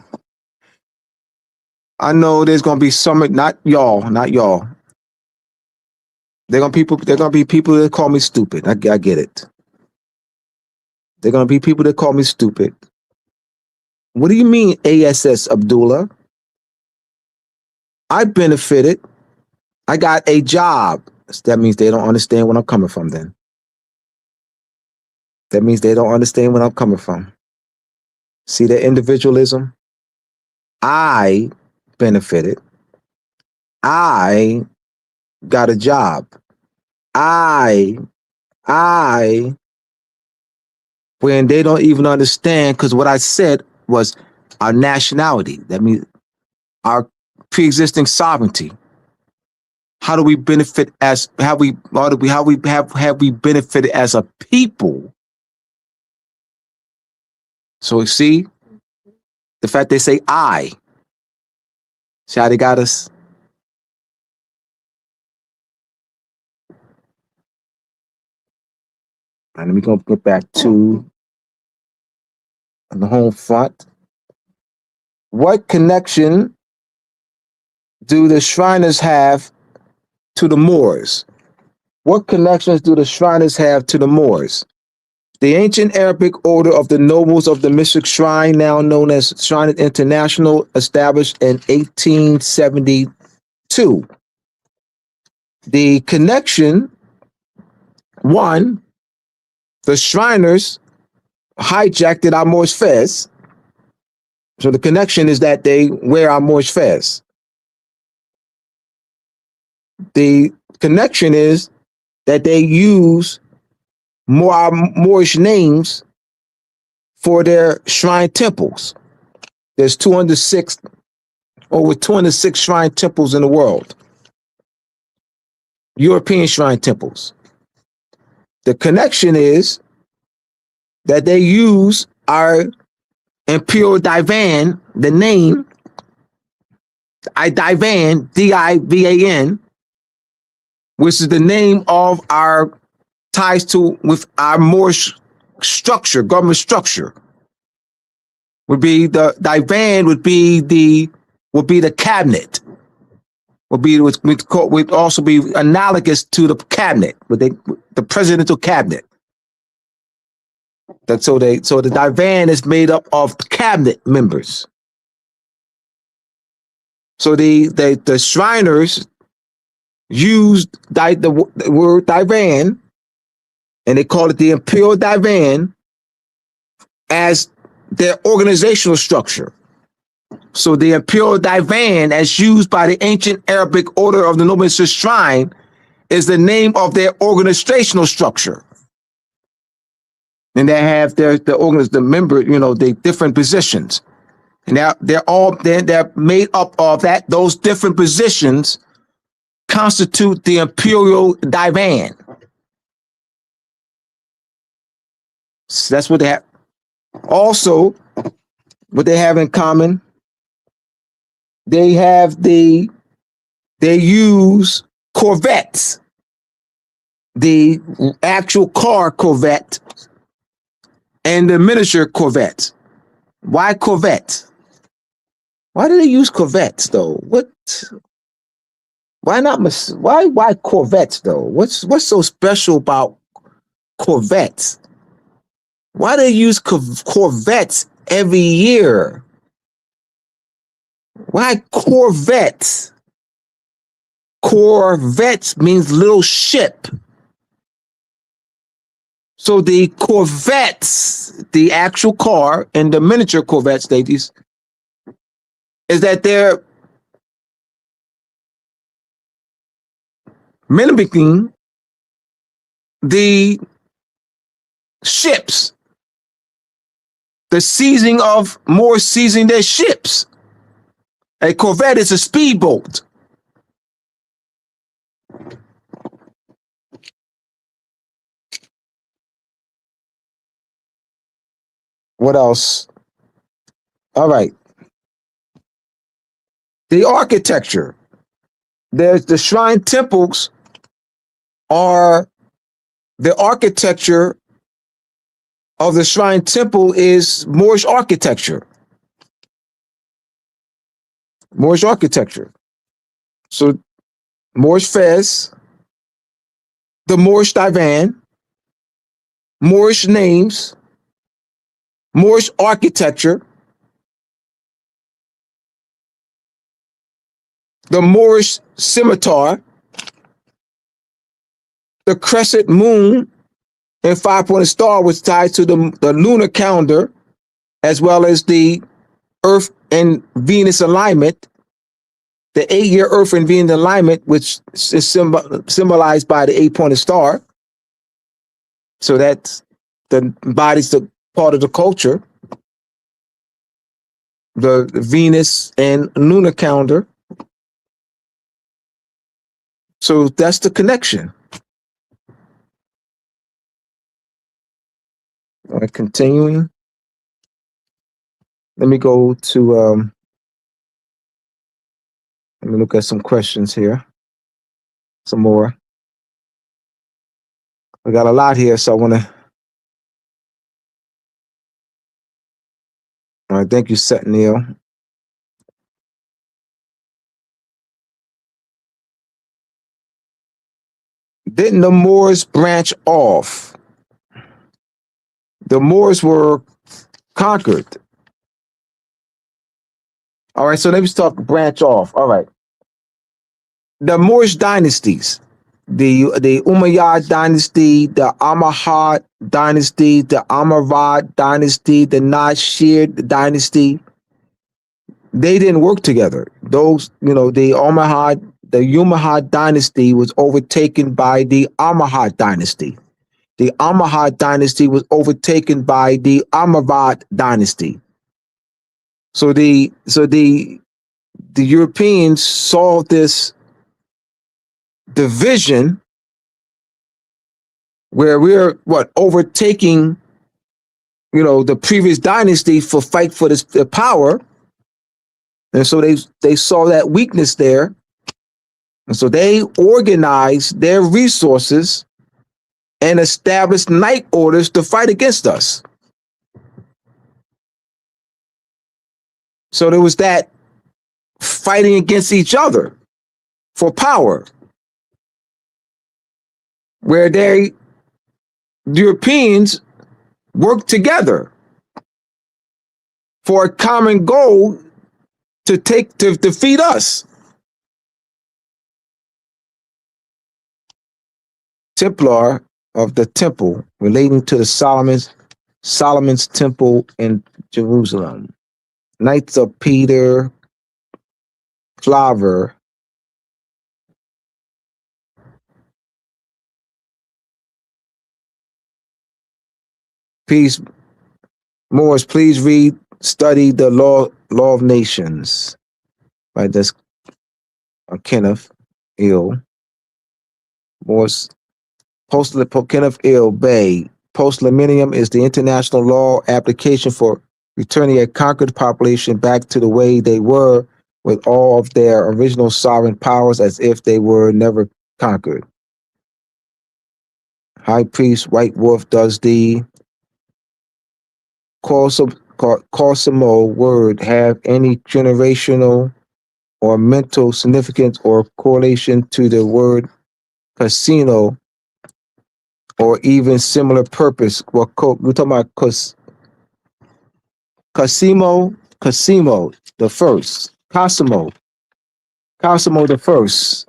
there's gonna be some, not y'all. They're gonna be people that call me stupid. I get it. They're gonna be people that call me stupid. What do you mean, ASS Abdullah? I benefited. I got a job. That means they don't understand where I'm coming from then. That means they don't understand where I'm coming from. See the individualism? I benefited. I got a job. When they don't even understand, because what I said was our nationality. That means our pre-existing sovereignty. How do we benefit have we benefited as a people? So see, the fact they say I. See how they got us? All right, let me go get back to the home front. What connection do the Shriners have to the Moors? What connections do the Shriners have to the Moors? The ancient Arabic order of the nobles of the Mystic Shrine, now known as Shrine International, established in 1872. The connection, one, the Shriners hijacked our Moorish fez. So the connection is that they wear our Moorish fez. The connection is that they use more Moorish names for their shrine temples. There's over 206 shrine temples in the world. European shrine temples. The connection is that they use our imperial divan, the name, divan, D-I-V-A-N, which is the name of our ties with our Moorish structure, government structure. Would be the divan would be the cabinet. Would also be analogous to the cabinet, the presidential cabinet. So the divan is made up of cabinet members. So the Shriners used the word divan, and they call it the imperial divan, as their organizational structure. So the imperial divan, as used by the ancient Arabic order of the Noble Shrine, is the name of their organizational structure. And they have the member, the different positions. And they're made up of those different positions constitute the imperial divan. So that's what they have. Also, what they have in common, they use Corvettes, the actual car Corvette and the miniature Corvettes. Why Corvette? Why do they use Corvettes though? Why Corvettes though? What's so special about Corvettes? Why do they use Corvettes every year? Why Corvettes? Corvettes means little ship. So the Corvettes, the actual car, and the miniature Corvettes, ladies, is that they're mimicking the ships, the seizing of Moors seizing their ships. A Corvette is a speedboat. What else? All right. The architecture. There's the shrine temples are the architecture of the shrine temple is Moorish architecture. Moorish architecture. So Moorish fez, the Moorish divan, Moorish names, Moorish architecture, the Moorish scimitar, the crescent moon and 5-pointed star, which ties to the lunar calendar, as well as the Earth and Venus alignment, the 8-year Earth and Venus alignment, which is symbolized by the 8-pointed star. So that's the body's the part of the culture, the Venus and lunar calendar. So that's the connection. All right, continuing. Let me go to, let me look at some questions here. Some more. We got a lot here, so I want to. All right, thank you, Set Neil. didn't the Moors branch off? The Moors were conquered. All right, so let's talk branch off. All right. The Moorish dynasties, the Umayyad dynasty, the Almohad dynasty, the Almoravid dynasty, the Nashid dynasty, they didn't work together. Those, the Umayyad dynasty was overtaken by the Almohad dynasty. The Almohad dynasty was overtaken by the Almoravid dynasty. So the Europeans saw this division where we're overtaking, the previous dynasty for fight for the power. And so they saw that weakness there. And so they organized their resources and established night orders to fight against us. So there was that fighting against each other for power, where the Europeans worked together for a common goal to defeat us. Templar of the temple relating to the Solomon's temple in Jerusalem. Knights of Peter Claver. Please, Morris, please study the law of nations by this Kenneth Ill. Morris, Kenneth Ill Bay. Post-millennium is the international law application for returning a conquered population back to the way they were with all of their original sovereign powers as if they were never conquered. High Priest White Wolf does the Cosimo word have any generational or mental significance or correlation to the word casino or even similar purpose? Well, we're talking about Cosimo the first. Cosimo the first.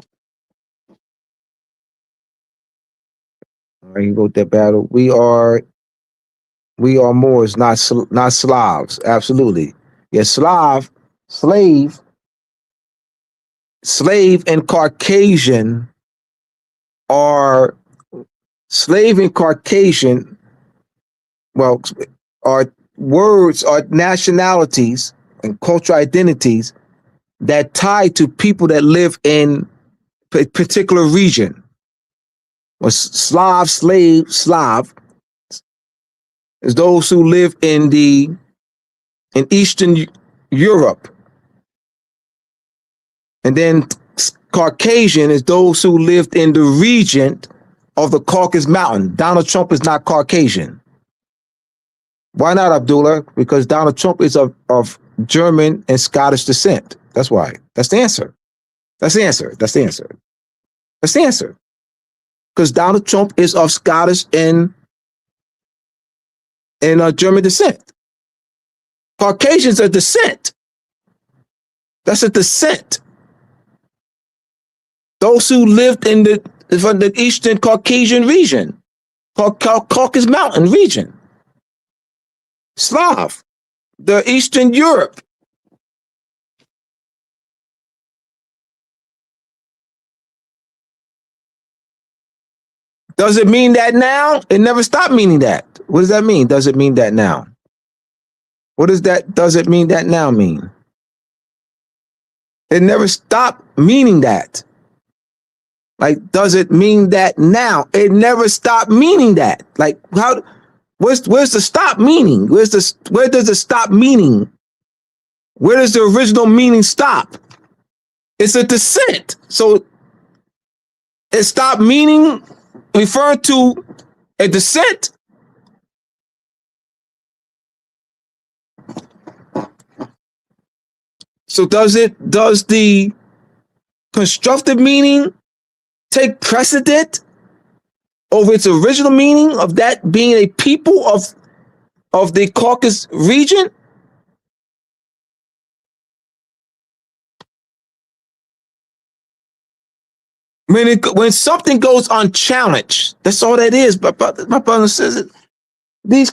All right, he wrote that battle. We are Moors, not Slavs. Absolutely. Yeah, slave, and Caucasian are are words, are nationalities and cultural identities that tie to people that live in a particular region. Well, Slav is those who live in Eastern Europe. And then Caucasian is those who lived in the region of the Caucasus Mountain. Donald Trump is not Caucasian. Why not, Abdullah? Because Donald Trump is of German and Scottish descent. That's why. That's the answer. Because Donald Trump is of Scottish and German descent. Caucasians are descent. That's a descent. Those who lived from the Eastern Caucasian region, Caucasus Mountain region. Slav, the Eastern Europe. Does it mean that now? It never stopped meaning that. What does that mean? Does it mean that now? What does that does it mean that now mean? It never stopped meaning that. Like, does it mean that now? It never stopped meaning that. Like, where's the stop meaning? Where does the stop meaning? Where does the original meaning stop? It's a descent. So it stopped meaning referring to a descent. So does the constructive meaning take precedent over its original meaning of that being a people of the Caucasus region? When something goes unchallenged, that's all that is. But my brother says it. It's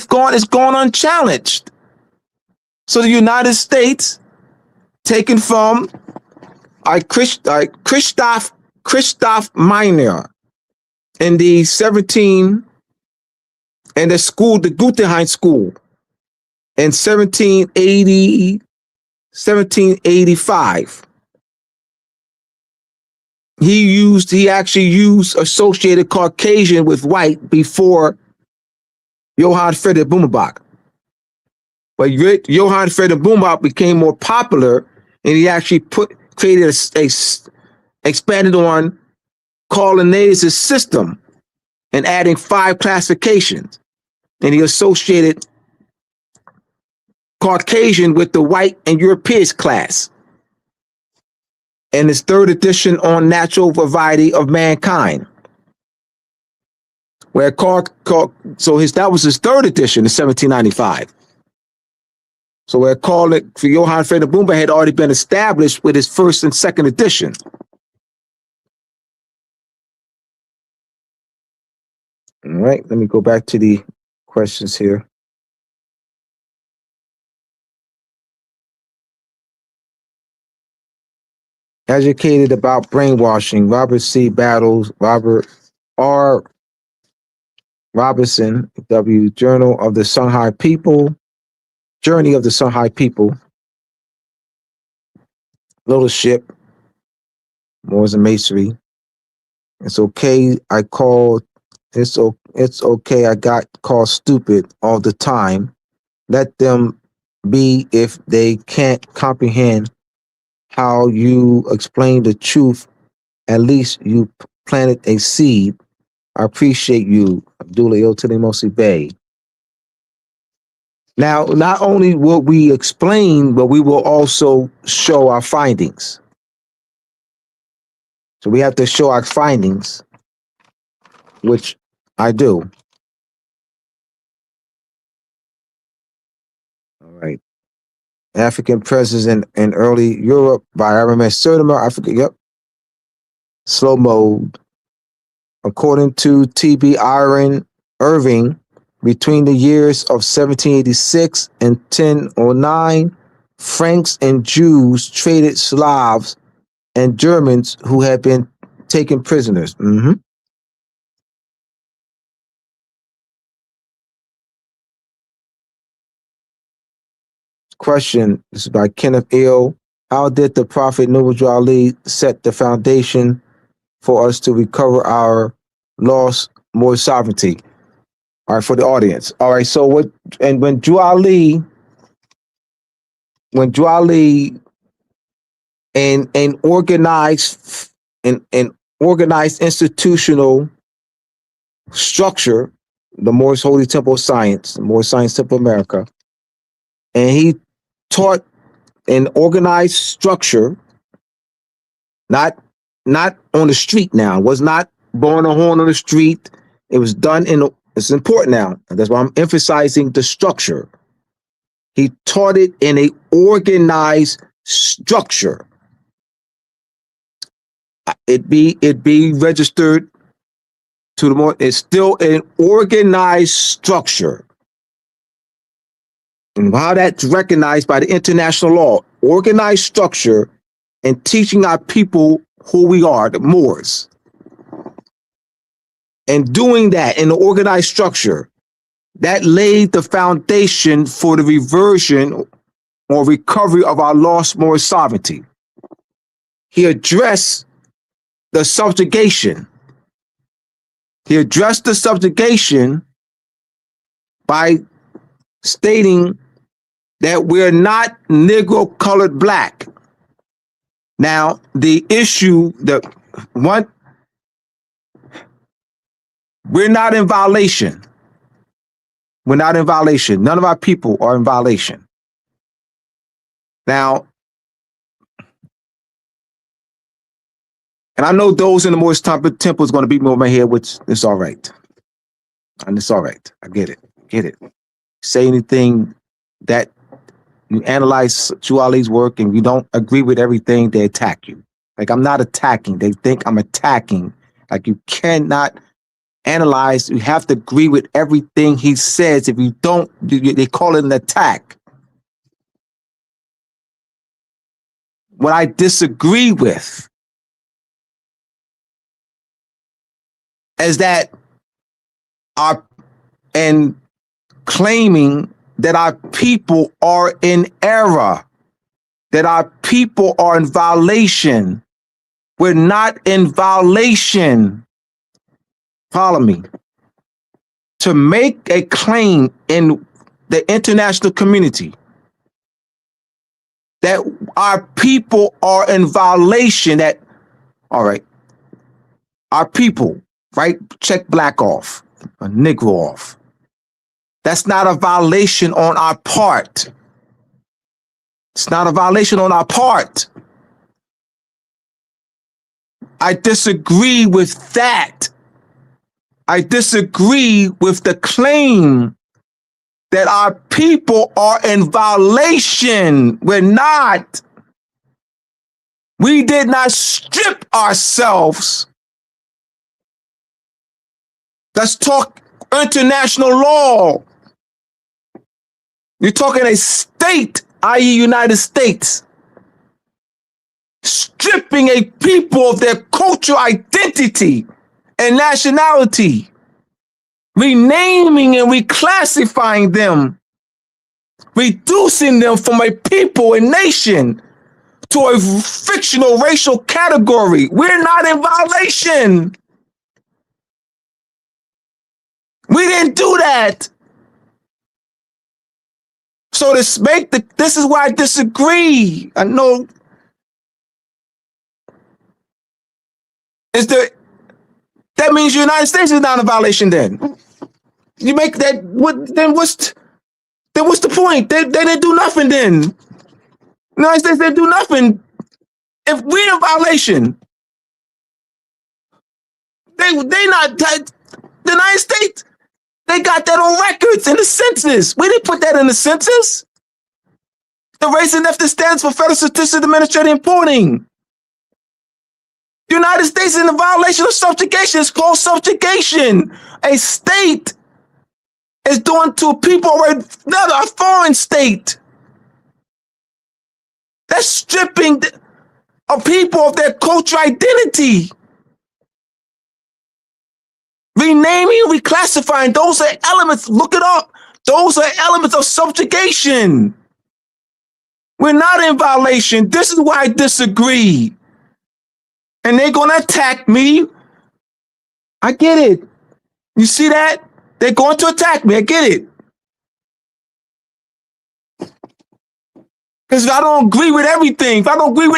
gone unchallenged. So the United States, taken from Christoph Meiner in the 17 and the school, the Guggenheim School, in 1785. He actually used associated Caucasian with white before Johann Friedrich Blumenbach. But Johann Friedrich Blumenbach became more popular, and he actually created expanded on Carl Linnaeus' system and adding 5 classifications. And he associated Caucasian with the white and European class. And his 3rd edition on natural variety of mankind. Where that was his 3rd edition in 1795. So where for Johann Friedrich Blumenbach had already been established with his 1st and 2nd edition. All right, let me go back to the questions here. Educated about brainwashing, Robert C. Battles, Robert R. Robinson, W. Journal of the Songhai People, Journey of the Songhai People, Little Ship, Moors and Masonry. It's okay, it's okay, I got called stupid all the time. Let them be if they can't comprehend how you explain the truth. At least you planted a seed. I appreciate you, Abdullah Iltimosi Bey. Now, not only will we explain, but we will also show our findings. So we have to show our findings, which I do. All right. African presence in early Europe by RMS Sertimer. I forget. Yep. Slow mode. According to T.B. Irving, between the years of 1786 and 1009, Franks and Jews traded Slavs and Germans who had been taken prisoners. Question, this is by Kenneth Ill. How did the Prophet Noble Ali set the foundation for us to recover our lost Moorish sovereignty? All right, for the audience. All right, so when Juali and organized institutional structure, the Moorish Holy Temple of Science, the Moorish Science Temple of America, and he taught an organized structure, not on the street now. It was not blowing a horn on the street. It was done it's important now. That's why I'm emphasizing the structure. He taught it in a organized structure. It be registered to the more. It's still an organized structure. And how that's recognized by the international law, organized structure and teaching our people who we are, the Moors. And doing that in the organized structure, that laid the foundation for the reversion or recovery of our lost Moorish sovereignty. He addressed the subjugation. He addressed the subjugation by stating that we're not Negro colored black. Now, the issue we're not in violation. We're not in violation. None of our people are in violation. Now, And I know those in the Moorish temple is going to beat me over my head, which is all right. And it's all right. I get it. Get it. Say anything that you analyze Ali's work and you don't agree with everything, they attack you. Like, I'm not attacking. They think I'm attacking. Like, you cannot analyze. You have to agree with everything he says. If you don't, they call it an attack. What I disagree with is that and claiming that our people are in error, that our people are in violation. We're not in violation. Follow me. To make a claim in the international community that our people are in violation, that, all right, our people, right? Check black off, a Negro off. That's not a violation on our part. It's not a violation on our part. I disagree with that. I disagree with the claim that our people are in violation. We're not. We did not strip ourselves. Let's talk international law. You're talking a state, i.e. United States, stripping a people of their cultural identity and nationality, renaming and reclassifying them, reducing them from a people and nation to a fictional racial category. We're not in violation. We didn't do that. So this is why I disagree. I know that means the United States is not in violation then. You make that, what's the point? They didn't do nothing then. The United States didn't do nothing. If we're in violation, they not, the United States, they got that on records in the census. We didn't put that in the census. The race and ethnicity stands for Federal Statistics Administrative Reporting. The United States is in violation of subjugation. It's called subjugation. A state is doing to people a foreign state. That's stripping a people of their cultural identity. Renaming, reclassifying, those are elements, look it up. Those are elements of subjugation. We're not in violation. This is why I disagree. And they're going to attack me. I get it. You see that? They're going to attack me. I get it. Because if I don't agree with everything, everything, I don't agree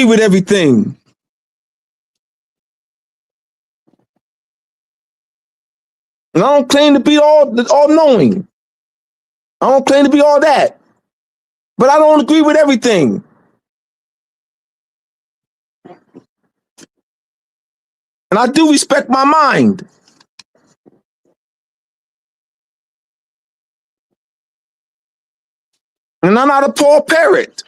with everything. And I don't claim to be all knowing. I don't claim to be all that. But I don't agree with everything. And I do respect my mind. And I'm not a Paul Parrot.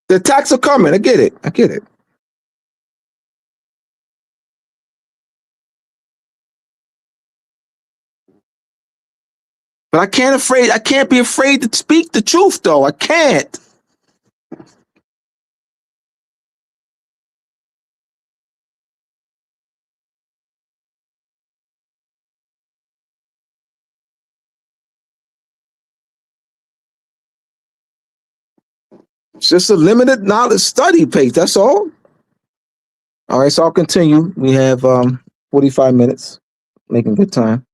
The attacks are coming. I get it. But I can't be afraid to speak the truth, though. I can't. It's just a limited knowledge study page. That's all. All right, so I'll continue. We have 45 minutes, making good time.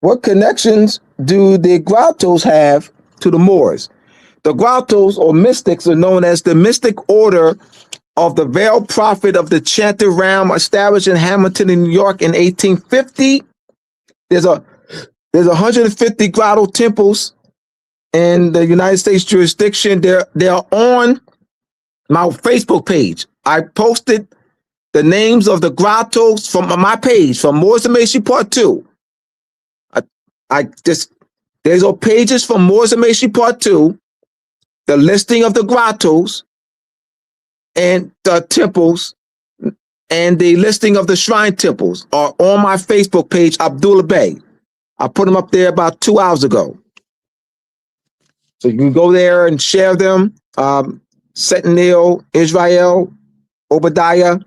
What connections do the grottos have to the Moors? The grottos or mystics are known as the mystic order of the veiled prophet of the chanted realm, established in Hamilton, in New York in 1850. There's 150 grotto temples in the United States jurisdiction. They're on my Facebook page. I posted the names of the grottos from my page, from Moorish Mondays Part 2. There's all pages from Moorish Mondays Part 2, the listing of the grottos and the temples, and the listing of the shrine temples are on my Facebook page, Abdullah Bey. I put them up there about 2 hours ago. So you can go there and share them. Sentinel, Israel, Obadiah,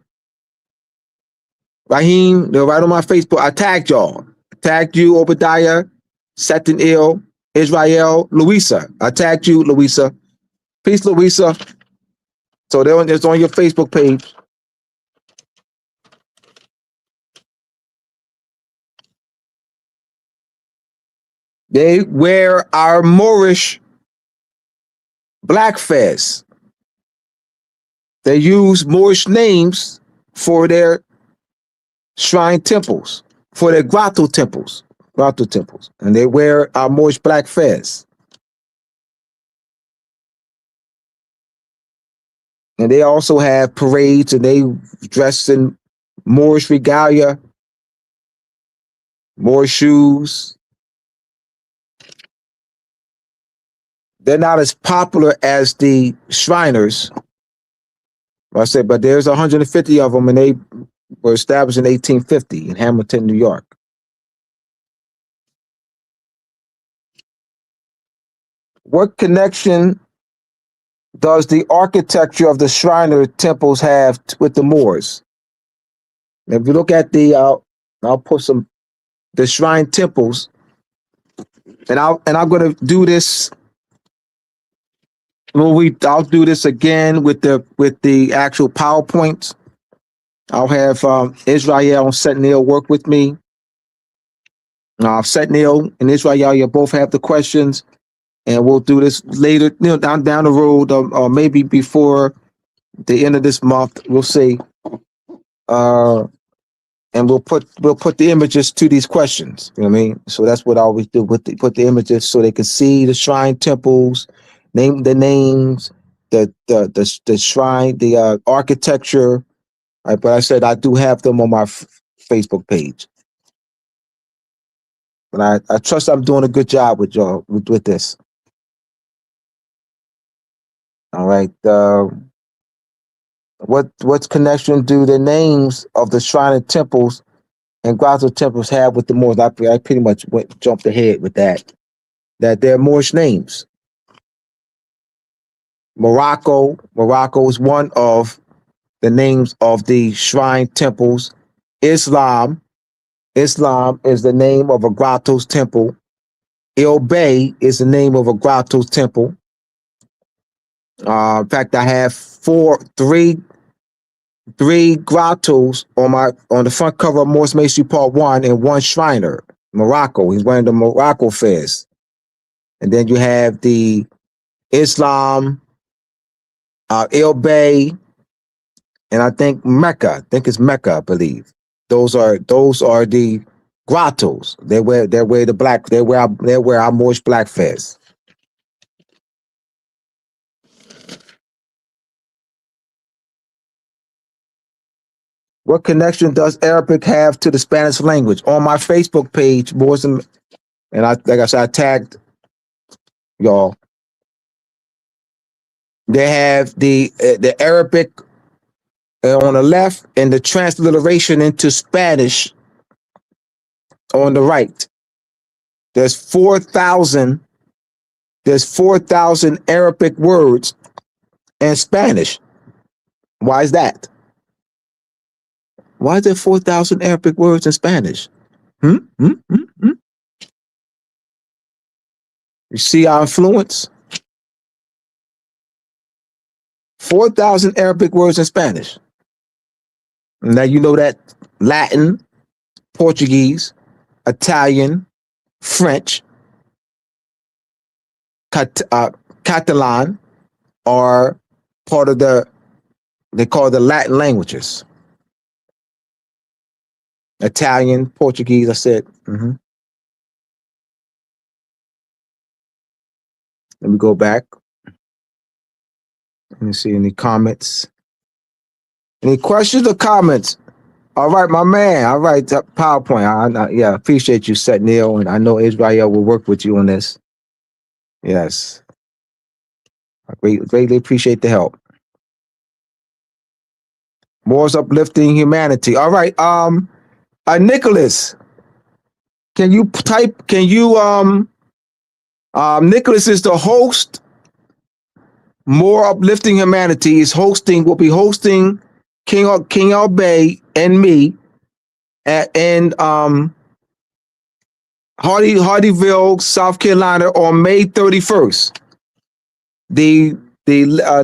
Raheem, they're right on my Facebook. I tagged y'all. I tagged you, Obadiah, Sentinel, Israel, Louisa. I tagged you, Louisa. Peace, Louisa. So it's on your Facebook page. They wear our Moorish black fez. They use Moorish names for their shrine temples, for their grotto temples, and they wear our Moorish black fez. And they also have parades, and they dress in Moorish regalia, Moorish shoes. They're not as popular as the Shriners. I said, but there's 150 of them, and they were established in 1850 in Hamilton, New York. What connection does the architecture of the Shriner temples have with the Moors? If you look at I'll put the shrine temples, and I'm going to do this. I'll do this again with the actual PowerPoints. I'll have Israel and Sentinel work with me. Sentinel and Israel, you both have the questions, and we'll do this later, down the road, or maybe before the end of this month. We'll see, and we'll put the images to these questions. You know what I mean? So that's what I always do. Put the images so they can see the shrine temples, name the names, the shrine, the architecture. Right, but I said I do have them on my Facebook page. But I trust I'm doing a good job with y'all with this. All right. What connection do the names of the shrine and temples and grotto temples have with the Moors? I pretty much jumped ahead with that. That they're Moorish names. Morocco is one of the names of the shrine temples. Islam is the name of a grotto's temple. Il Bay is the name of a grotto's temple. In fact, I have three grottos on the front cover of Moorish Mondays Part 1, and one Shriner, Morocco. He's wearing the Morocco fez. And then you have the Islam, Il Bay, and I think Mecca. I think it's Mecca, I believe. Those are the grottos. They wear the black. They wear our Moorish black fez. What connection does Arabic have to the Spanish language? On my Facebook page, Moors and like I said, I tagged y'all. They have the Arabic on the left and the transliteration into Spanish on the right. There's 4,000 Arabic words in Spanish. Why is that? Why is there 4,000 Arabic words in Spanish? You see our influence? 4,000 Arabic words in Spanish. Now you know that Latin, Portuguese, Italian, French, Catalan are part of they call the Latin languages. Italian, Portuguese, I said. Let me go back. Let me see any comments. Any questions or comments? All right, my man. All right, PowerPoint. Yeah, appreciate you, Set Neil, and I know Israel will work with you on this. Yes. I greatly appreciate the help. More's uplifting humanity. All right. Nicholas, Nicholas is the host. More uplifting humanity will be hosting King Al Bay and me in Hardyville, South Carolina on May 31st. The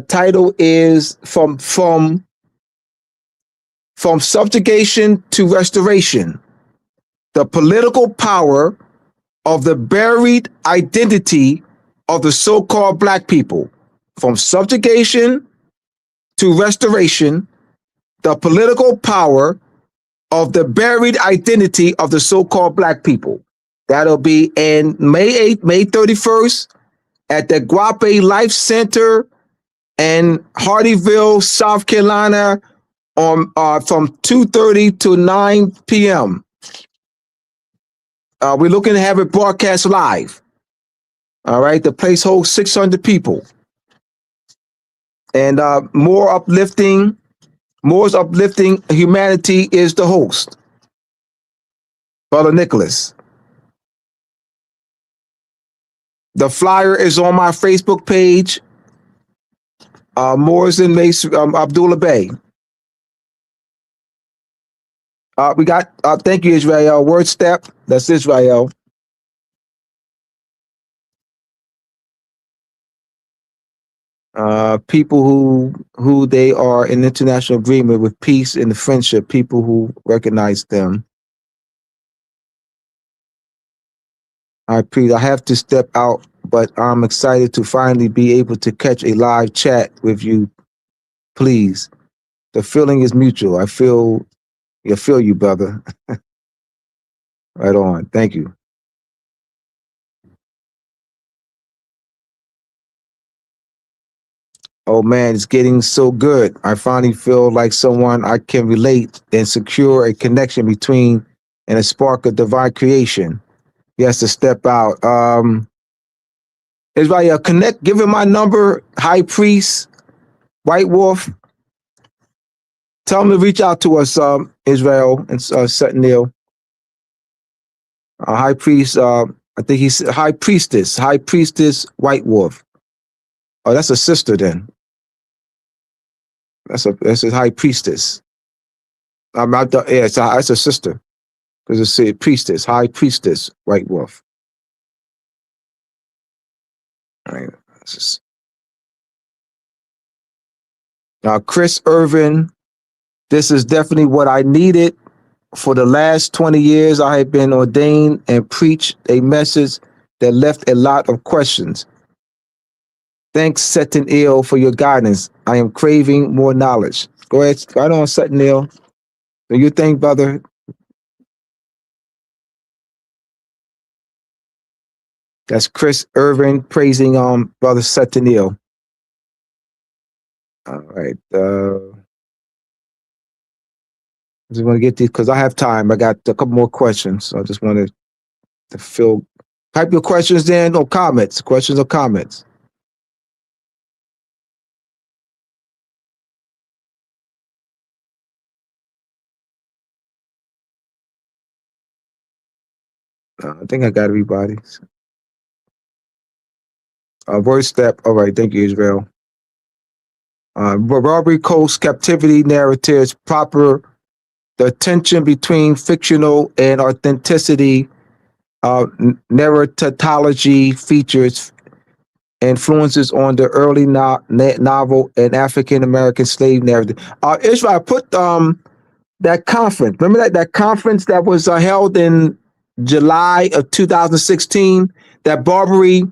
title is from subjugation to restoration: the political power of the buried identity of the so-called Black people. From subjugation to restoration: the political power of the buried identity of the so-called Black people. That'll be in May 31st at the Guape Life Center in Hardyville, South Carolina, on from 2:30 to 9 p.m. We're looking to have it broadcast live. All right, the place holds 600 people. And More's uplifting humanity is the host, Brother Nicholas. The flyer is on my Facebook page, Moors and Mace, Abdullah Bay. We got, thank you, Israel. Word step, that's Israel. People who they are in international agreement with peace and the friendship, people who recognize them. I have to step out, but I'm excited to finally be able to catch a live chat with you. Please, the feeling is mutual. I feel you, brother. Right on. Thank you. Oh man, it's getting so good. I finally feel like someone I can relate and secure a connection between and a spark of divine creation. He has to step out. Israel, connect, give him my number, High Priest, White Wolf. Tell him to reach out to us, Israel and Sentinel. High Priest, I think he's High Priestess, White Wolf. Oh, that's a sister then. That's a High Priestess. That's a sister. Because it's a priestess, High Priestess, White Wolf. All right. Now, Chris Irvin, this is definitely what I needed. For the last 20 years, I have been ordained and preached a message that left a lot of questions. Thanks, Seton for your guidance. I am craving more knowledge. Go ahead, right on, Seton Do you think, brother? That's Chris Irvin praising Brother Seton All right. I just want to get these because I have time. I got a couple more questions. So I just wanted to fill. Type your questions then or comments. Questions or comments. I think I got everybody's. Word step. All right. Thank you, Israel. Barbary Coast captivity narratives proper. The tension between fictional and authenticity, narratology features influences on the early novel and African American slave narrative. Israel, I put that conference. Remember that conference that was held in July of 2016, that Barbary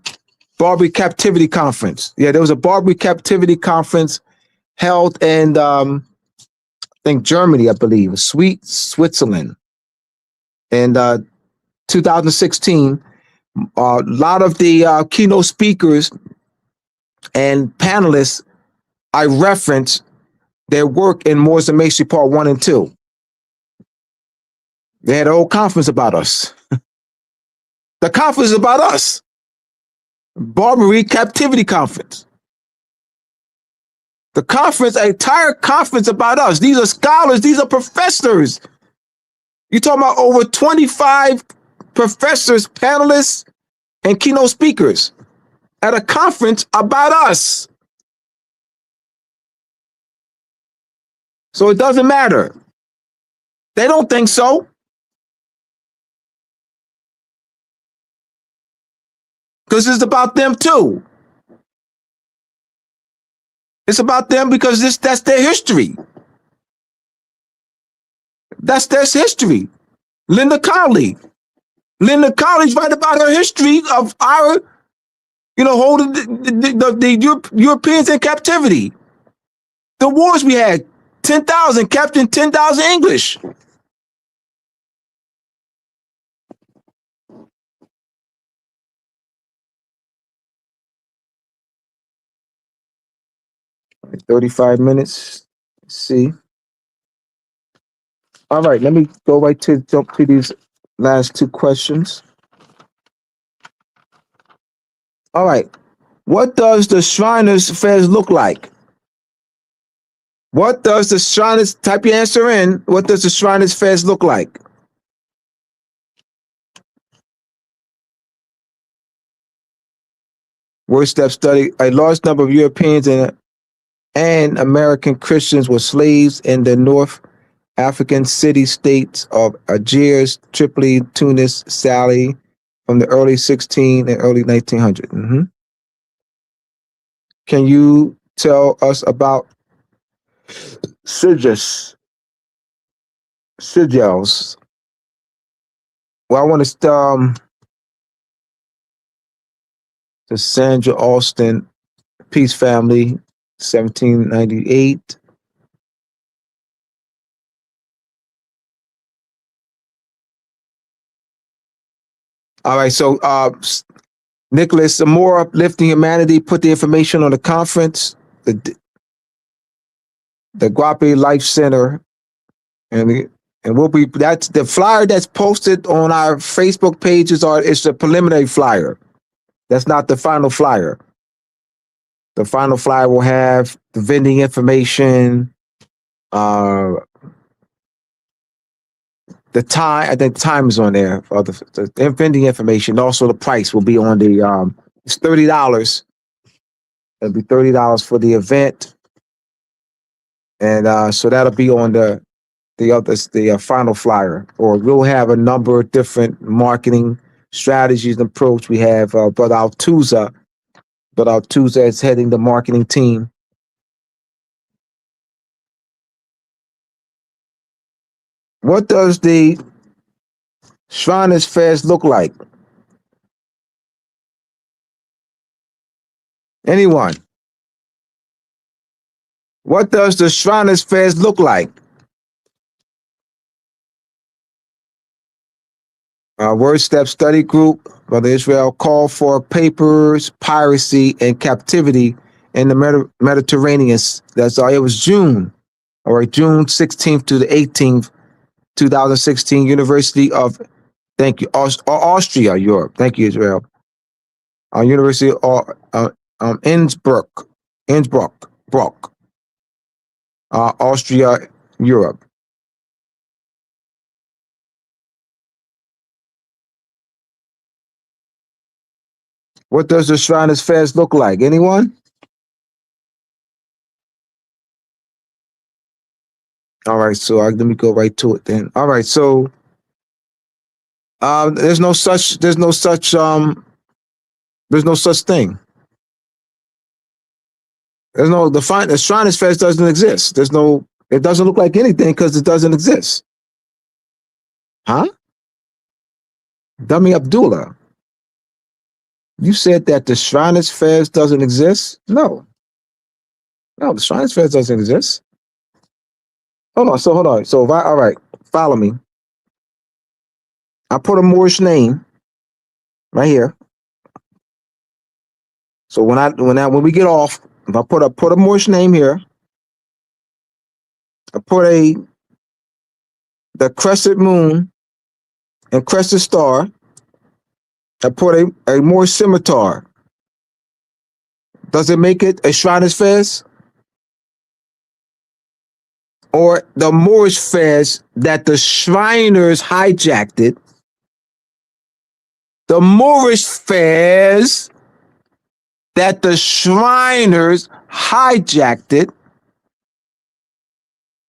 Captivity Conference. Yeah, there was a Barbary Captivity Conference held in I think Germany, I believe, Switzerland. In 2016, a lot of the keynote speakers and panelists, I referenced their work in Moorish Mondays Part 1 and 2. They had a whole conference about us. The conference is about us. Barbary Captivity Conference. The conference, an entire conference about us. These are scholars, these are professors. You're talking about over 25 professors, panelists, and keynote speakers at a conference about us. So it doesn't matter. They don't think so. Because it's about them too. It's about them because that's their history. That's their history. Linda Colley. Linda Colley's right about her history of our, holding the Europeans in captivity. The wars we had, 10,000, Captain 10,000 English. Right, 35 minutes. Let's see. All right, let me go jump to these last two questions. All right. What does the Shriners Fez look like? What does the Shriners, type your answer in, what does the Shriners Fez look like? Word step study, a large number of Europeans and American Christians were slaves in the North African city-states of Algiers, Tripoli, Tunis, Sali, from the early 16 and early 1900s. Can you tell us about sigils? Well, I want to the Sandra Alston Peace Family, 1798. All right, so Nicholas, some more uplifting humanity. Put the information on the conference, the Guape Life Center, and we'll be, that's the flyer that's posted on our Facebook pages. It's the preliminary flyer. That's not the final flyer. The final flyer will have the vending information, the time. I think the time is on there for the vending information. Also, the price will be on the. It's $30. It'll be $30 for the event, and so that'll be on the final flyer. Or we'll have a number of different marketing strategies and approach. We have Brother Altuza. But Altuza is heading the marketing team. What does the Shriners Fest look like? Anyone? What does the Shriners Fest look like? Word Step Study Group, Brother Israel, call for papers, piracy, and captivity in the Mediterranean. It was June, all right, June 16th to the 18th, 2016, University of, thank you, Austria, Europe. Thank you, Israel. University of Innsbruck, Austria, Europe. What does the Shriners Fest look like? Anyone? All right, so let me go right to it then. All right, so there's no such thing. The Shriners Fest doesn't exist. It doesn't look like anything because it doesn't exist. Huh? Dummy Abdullah, you said that the Shriners Fairs doesn't exist? No. No, the Shriners Fairs doesn't exist. Hold on. So if I, all right, follow me. I put a Moorish name right here. So when we get off, if I put a Moorish name here, I put the crescent moon and crescent star. I put a Moorish scimitar. Does it make it a Shriners Fez? Or the Moorish Fez that the Shriners hijacked it? The Moorish Fez that the Shriners hijacked it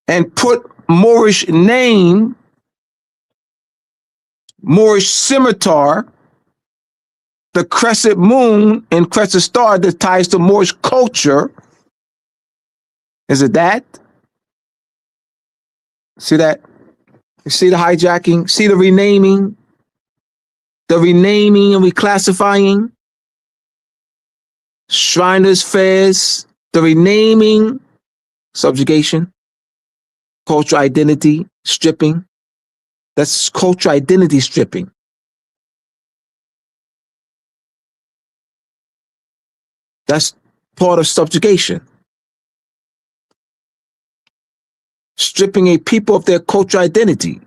and put Moorish name, Moorish scimitar, the crescent moon and crescent star that ties to Moorish culture. Is it that? See that? You see the hijacking? See the renaming? The renaming and reclassifying? Shriners Fairs, the renaming, subjugation, cultural identity stripping. That's cultural identity stripping. That's part of subjugation. Stripping a people of their cultural identity.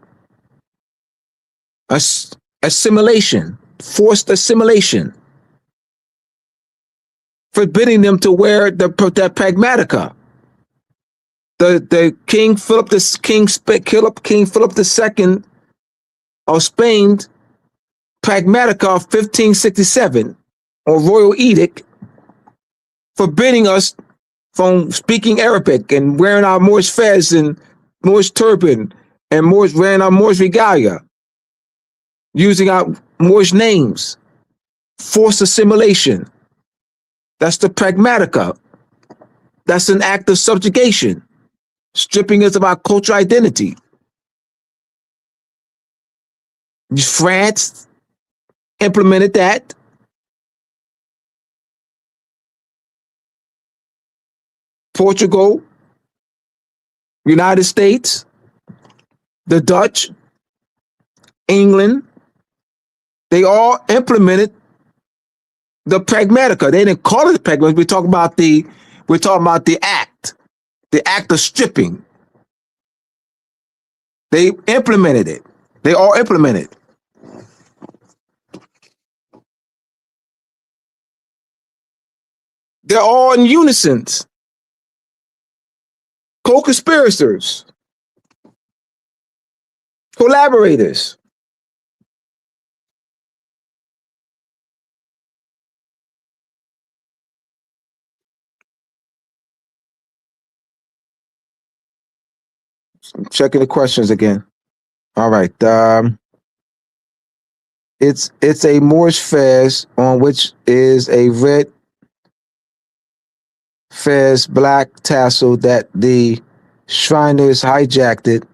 Assimilation, forced assimilation. Forbidding them to wear that pragmatica. The King Philip II of Spain, pragmatica of 1567, or royal edict, forbidding us from speaking Arabic and wearing our Moorish fez and Moorish turban and wearing our Moorish regalia, using our Moorish names, forced assimilation. That's the pragmatica. That's an act of subjugation, stripping us of our cultural identity. France implemented that. Portugal, United States, the Dutch, England, they all implemented the pragmatica. They didn't call it the pragmatica. We're talking about the act of stripping. They implemented it. They all implemented it. They're all in unison. Co-conspirators, collaborators. Checking the questions again. All right. It's a Moorish fez on which is a red fez black tassel that the Shriners hijacked it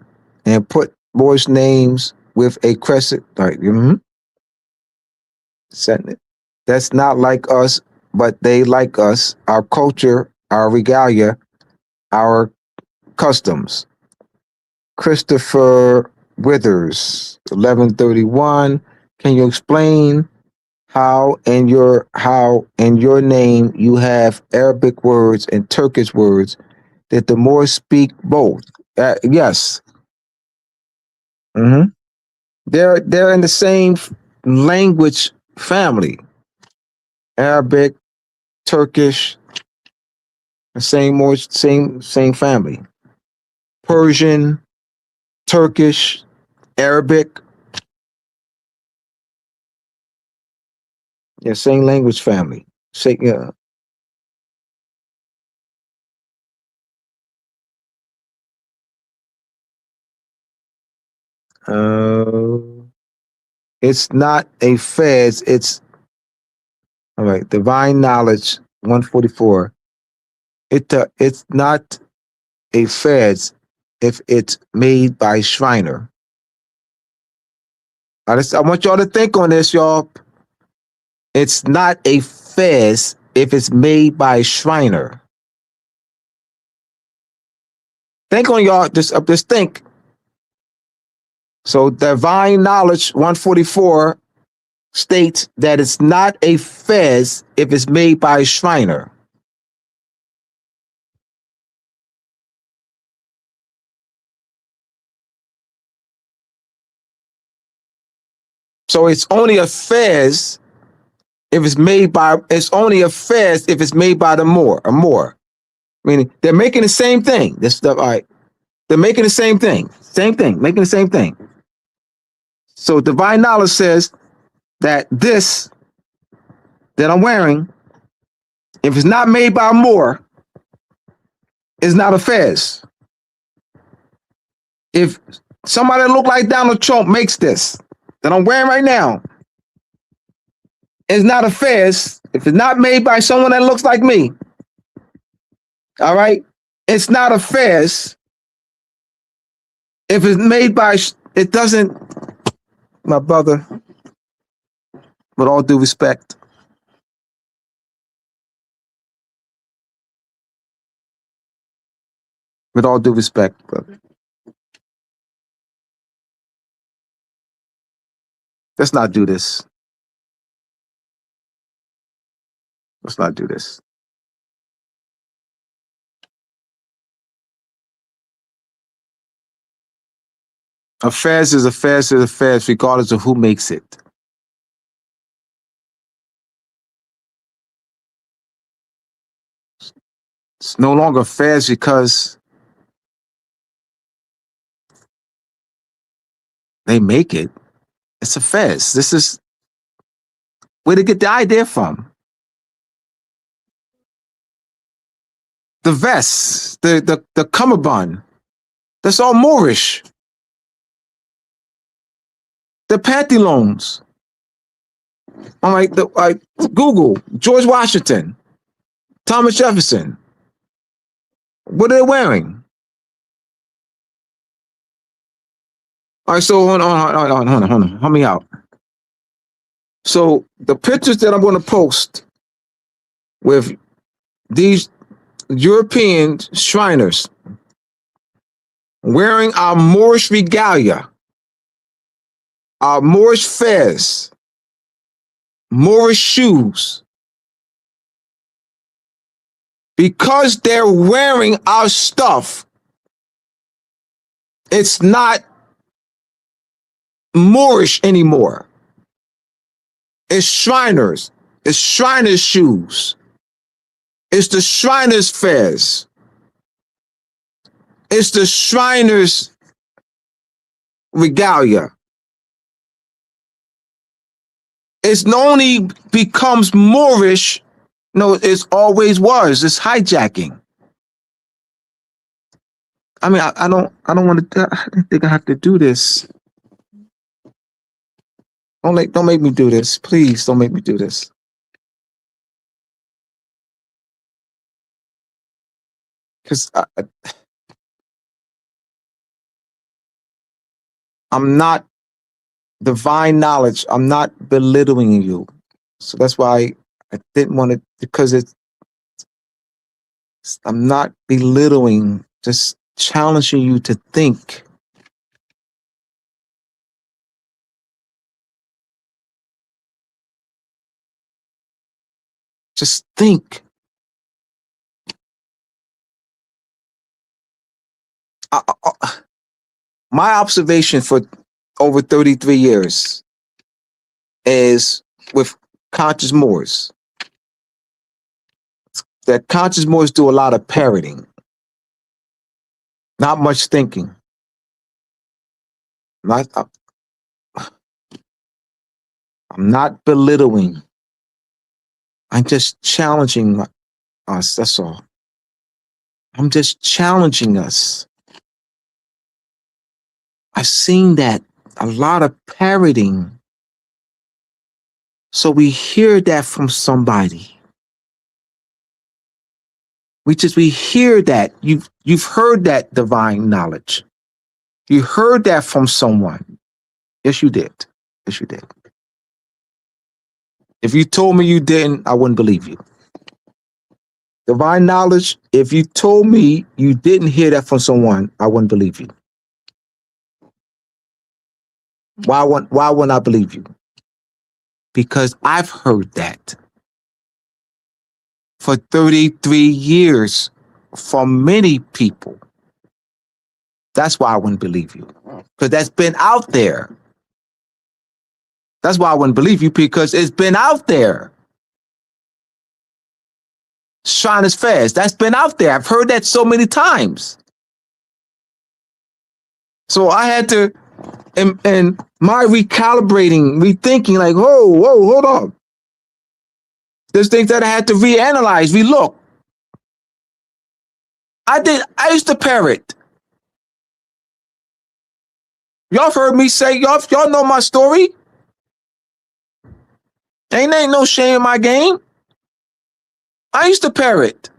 and put Moorish names with a crescent. All right. Setting it. That's not like us, but they like us. Our culture, our regalia, our customs. Christopher Withers, 1131. Can you explain how in your name you have Arabic words and Turkish words that the Moors speak both? Yes. They're in the same language family. Arabic, Turkish, the same family. Persian, Turkish, Arabic. Yeah, same language family. Yeah. It's not a fez. It's all right. Divine knowledge, 144. It's not a fez if it's made by Shriner. I want y'all to think on this, y'all. It's not a fez if it's made by a Shriner. Think on y'all, just think. So divine knowledge 144 states that it's not a fez if it's made by a Shriner. So it's only a fez if it's made by, it's only a fez if it's made by the Moor. Meaning they're making the same thing. This stuff, all right. They're making the same thing. Making the same thing. So divine knowledge says that this that I'm wearing, if it's not made by a Moor, is not a fez. If somebody that look like Donald Trump makes this that I'm wearing right now, it's not a fez. If it's not made by someone that looks like me, all right, it's not a fez. If it's made by, it doesn't, my brother, with all due respect, brother, let's not do this. Let's not do this. A fez is a fez is a fez, regardless of who makes it. It's no longer a fez because they make it. It's a fez. This is where to get the idea from. The vest, the cummerbund, that's all Moorish. The pantaloons. I'm like, Google, George Washington, Thomas Jefferson. What are they wearing? All right, so hold on. Help me out. So the pictures that I'm going to post with these European Shriners wearing our Moorish regalia, our Moorish fez, Moorish shoes, because they're wearing our stuff, it's not Moorish anymore. It's Shriners. It's Shriners shoes. It's the Shriners fez. It's the Shriners regalia. It's not only becomes Moorish, no, it always was. It's hijacking. I mean, I don't want to. I don't think I have to do this. Don't make me do this, please. Don't make me do this. Because I'm not divine knowledge. I'm not belittling you. So that's why I didn't want to, because I'm not belittling, just challenging you to think. Just think. My observation for over 33 years is with conscious Moors, that conscious Moors do a lot of parroting, not much thinking. I'm not belittling. I'm just challenging us, that's all. I'm just challenging us. I've seen that, a lot of parroting. So we hear that from somebody. We hear that. You've heard that divine knowledge. You heard that from someone. Yes, you did. Yes, you did. If you told me you didn't, I wouldn't believe you. Divine knowledge, if you told me you didn't hear that from someone, I wouldn't believe you. Why wouldn't I believe you? Because I've heard that for 33 years from many people. That's why I wouldn't believe you. Because that's been out there. That's why I wouldn't believe you, because it's been out there. Shrine is fast. That's been out there. I've heard that so many times. So I had to, and my recalibrating, rethinking, like, whoa, hold on. There's things that I had to reanalyze, relook. I used to parrot. Y'all heard me say, y'all know my story. Ain't no shame in my game. I used to parrot.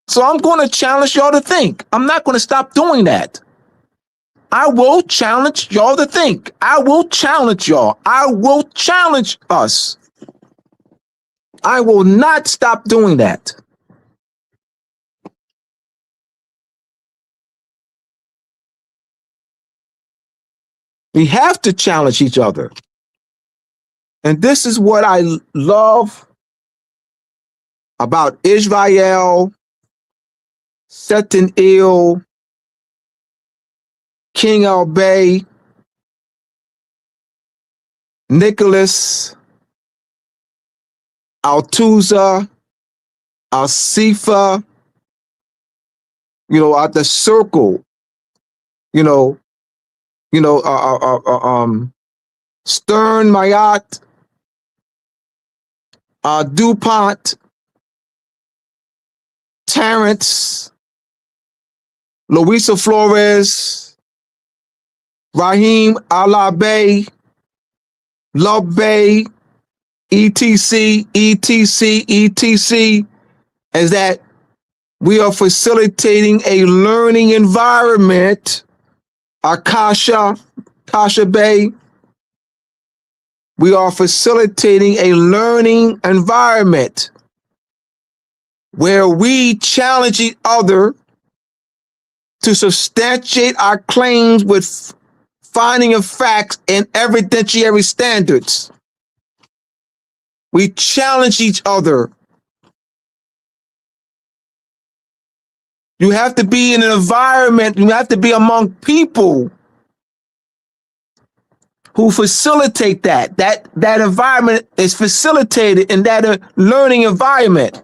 So I'm going to challenge y'all to think. I'm not going to stop doing that. I will challenge y'all to think. I will challenge y'all. I will challenge us. I will not stop doing that. We have to challenge each other. And this is what I love about Israel, Seton Il, King Albay, Nicholas, Altuza, Alsifa, at the circle, Stern, Mayat, DuPont, Terrence, Luisa Flores, Raheem Alabay, Love Bay, etc., is that we are facilitating a learning environment. Kasha Bay, we are facilitating a learning environment where we challenge each other to substantiate our claims with finding of facts and evidentiary standards. We challenge each other. You have to be in an environment, you have to be among people who facilitate that. That environment is facilitated in that learning environment.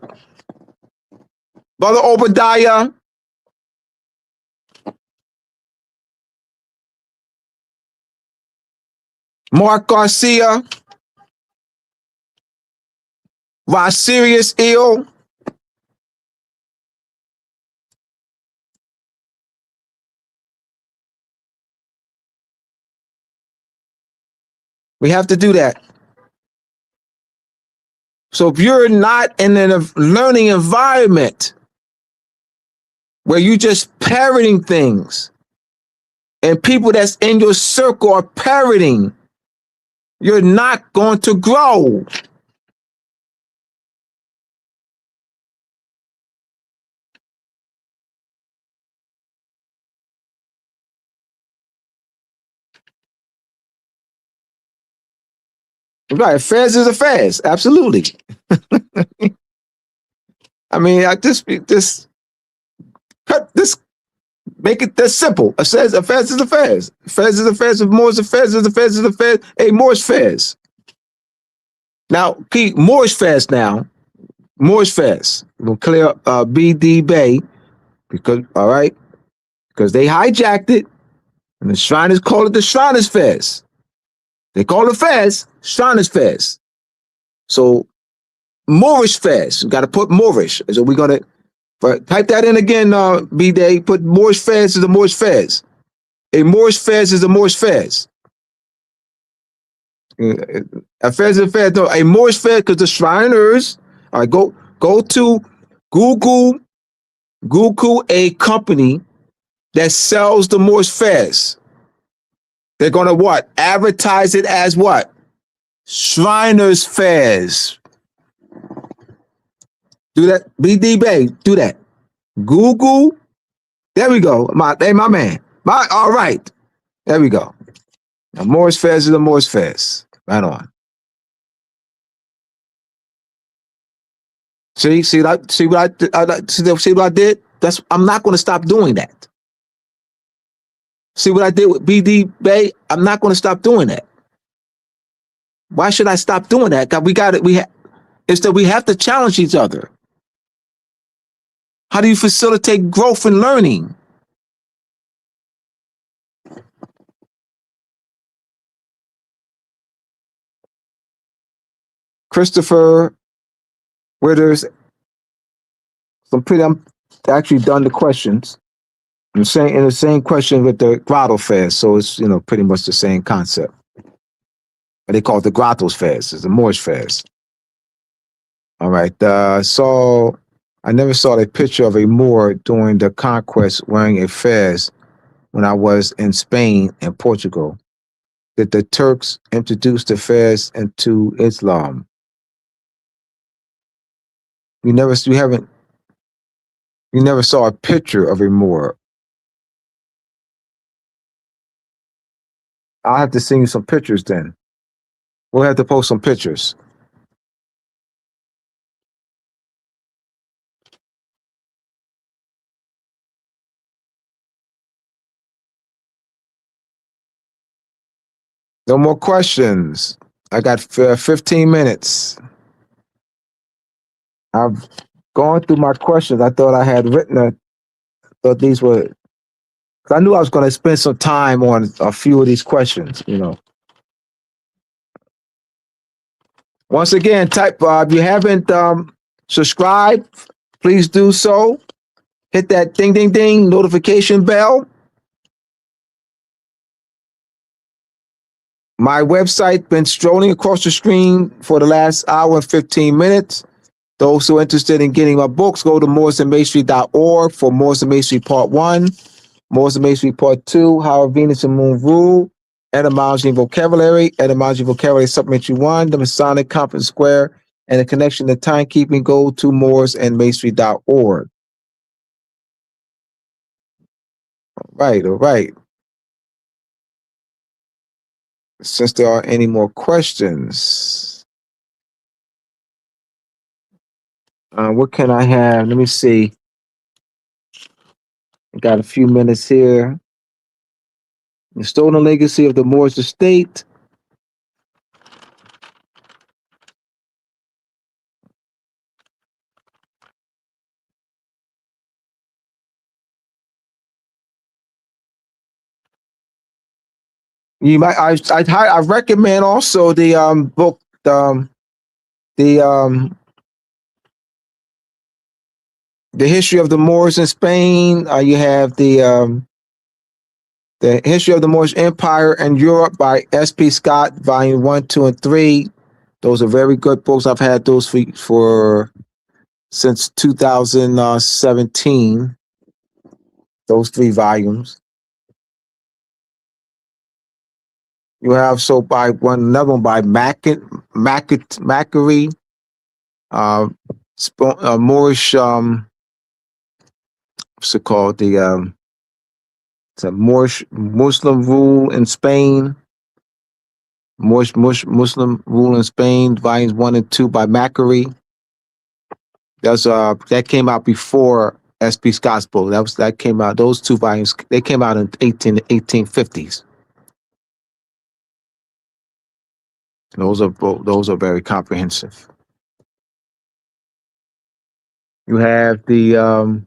Brother Obadiah, Mark Garcia, Sirius Ill, we have to do that. So if you're not in a learning environment where you just parroting things and people that's in your circle are parroting, you're not going to grow. Right, affairs is affairs, absolutely. I mean, I just cut this, make it that simple. Affairs is affairs. Affairs is affairs. Moorish affairs is affairs is affairs. A Moorish affairs. Now, keep Moorish fast now. Moorish fast. We'll clear BD Bay because they hijacked it, and the Shriners call it the Shriners Fest. They call it fast, Shriners Fest. So Moorish Fest, we got to put Moorish. So we're gonna type that in again. B-Day, put Moorish Fest is a Moorish Fest. A Moorish Fest is a Moorish Fest. A Fest is a Fest. No, a Moorish Fest because the Shriners. All right, go to Google a company that sells the Moorish fairs. They're going to what? Advertise it as what? Shriners Fairs. Do that. BD Bay, do that. Google. There we go. My man. All right. There we go. The Moorish Fairs is the Moorish Fairs. Right on. See what I did? I'm not going to stop doing that. See what I did with BD Bay? I'm not going to stop doing that. Why should I stop doing that? God, it's that we have to challenge each other. How do you facilitate growth and learning? Christopher Witters, I'm actually done the questions. I'm saying in the same question with the grotto fairs, so it's pretty much the same concept. But they call it the grottos fairs, it's the Moorish fairs. All right. So I never saw a picture of a Moor during the conquest wearing a fez when I was in Spain and Portugal. Did the Turks introduce the fez into Islam? You never saw a picture of a Moor. I'll have to send you some pictures then. We'll have to post some pictures. No more questions. I got 15 minutes. I've gone through my questions. I thought I had written thought these were, I knew I was going to spend some time on a few of these questions, Once again, if you haven't subscribed, please do so. Hit that ding, ding, ding notification bell. My website been strolling across the screen for the last hour and 15 minutes. Those who are interested in getting my books, go to mooresandmasonry.org for Moors and Masonry Part 1, Moors and Masonry Part 2, How Venus and Moon Rule, Etymology and Vocabulary, Etymology and Vocabulary Supplementary 1, The Masonic Compass Square, and the connection to timekeeping. Go to mooresandmasonry.org. All right. Since there are any more questions, what can I have? Let me see. I got a few minutes here. The stolen legacy of the Moorish estate. You might. I recommend also the book the history of the Moors in Spain. You have the history of the Moorish Empire and Europe by S.P. Scott, Volume 1, 2, and 3. Those are very good books. I've had those for since 2017. Those 3 volumes. You have another one by Macquarie, Moorish, what's it called? It's a Moorish Muslim rule in Spain. Moorish Muslim rule in Spain, volumes 1 and 2 by Macquarie. That came out before S.P. Scott's book. That came out. Those 2 volumes they came out in 1850s. Those are very comprehensive. You have the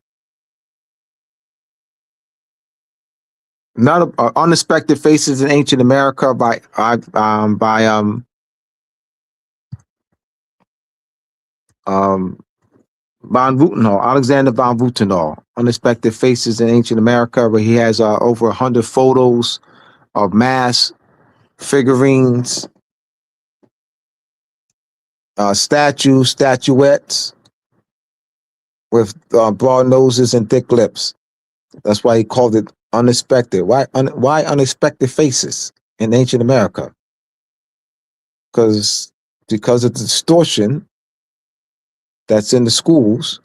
Unexpected Faces in Ancient America by Von Wutenhall, Alexander Von Wutenhall. Unexpected Faces in Ancient America, where he has over 100 photos of mass figurines, statues, statuettes with broad noses and thick lips. That's why he called it Unexpected. Why unexpected faces in ancient America? Because of the distortion that's in the schools,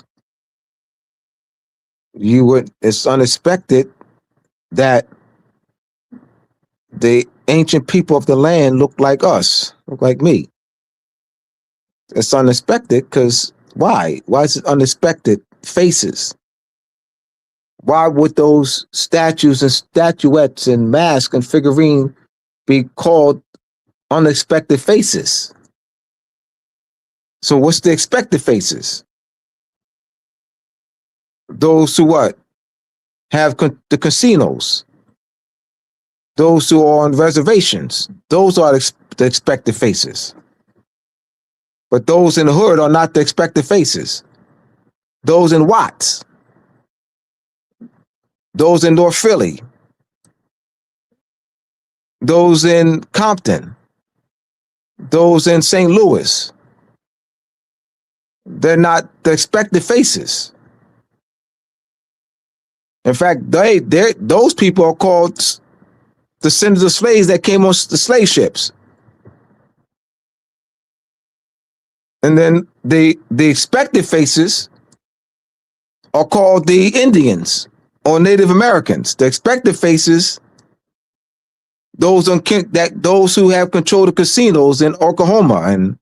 it's unexpected that the ancient people of the land look like us, look like me. It's unexpected because why? Why is it unexpected faces? Why would those statues and statuettes and masks and figurine be called unexpected faces? So what's the expected faces? Those who what? Have the casinos. Those who are on reservations. Those are the expected faces. But those in the hood are not the expected faces. Those in Watts. Those in North Philly. Those in Compton. Those in St. Louis. They're not the expected faces. In fact, those people are called descendants of slaves that came on the slave ships. And then the expected faces are called the Indians or Native Americans. The expected faces, those who have control of casinos in Oklahoma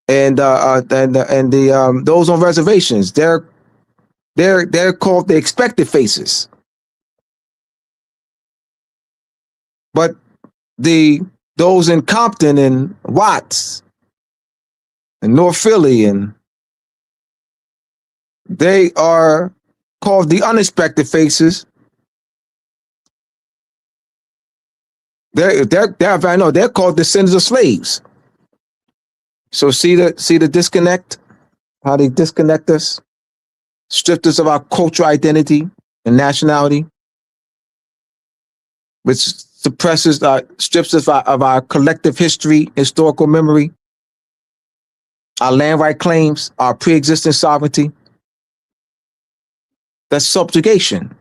and those on reservations, they're called the expected faces. But those in Compton and Watts and North Philly, and they are called the unexpected faces. They're called descendants of slaves. So see the disconnect, how they disconnect us, stripped us of our cultural identity and nationality, which strips us of our collective history, historical memory, our land right claims, our pre-existing sovereignty. That's subjugation.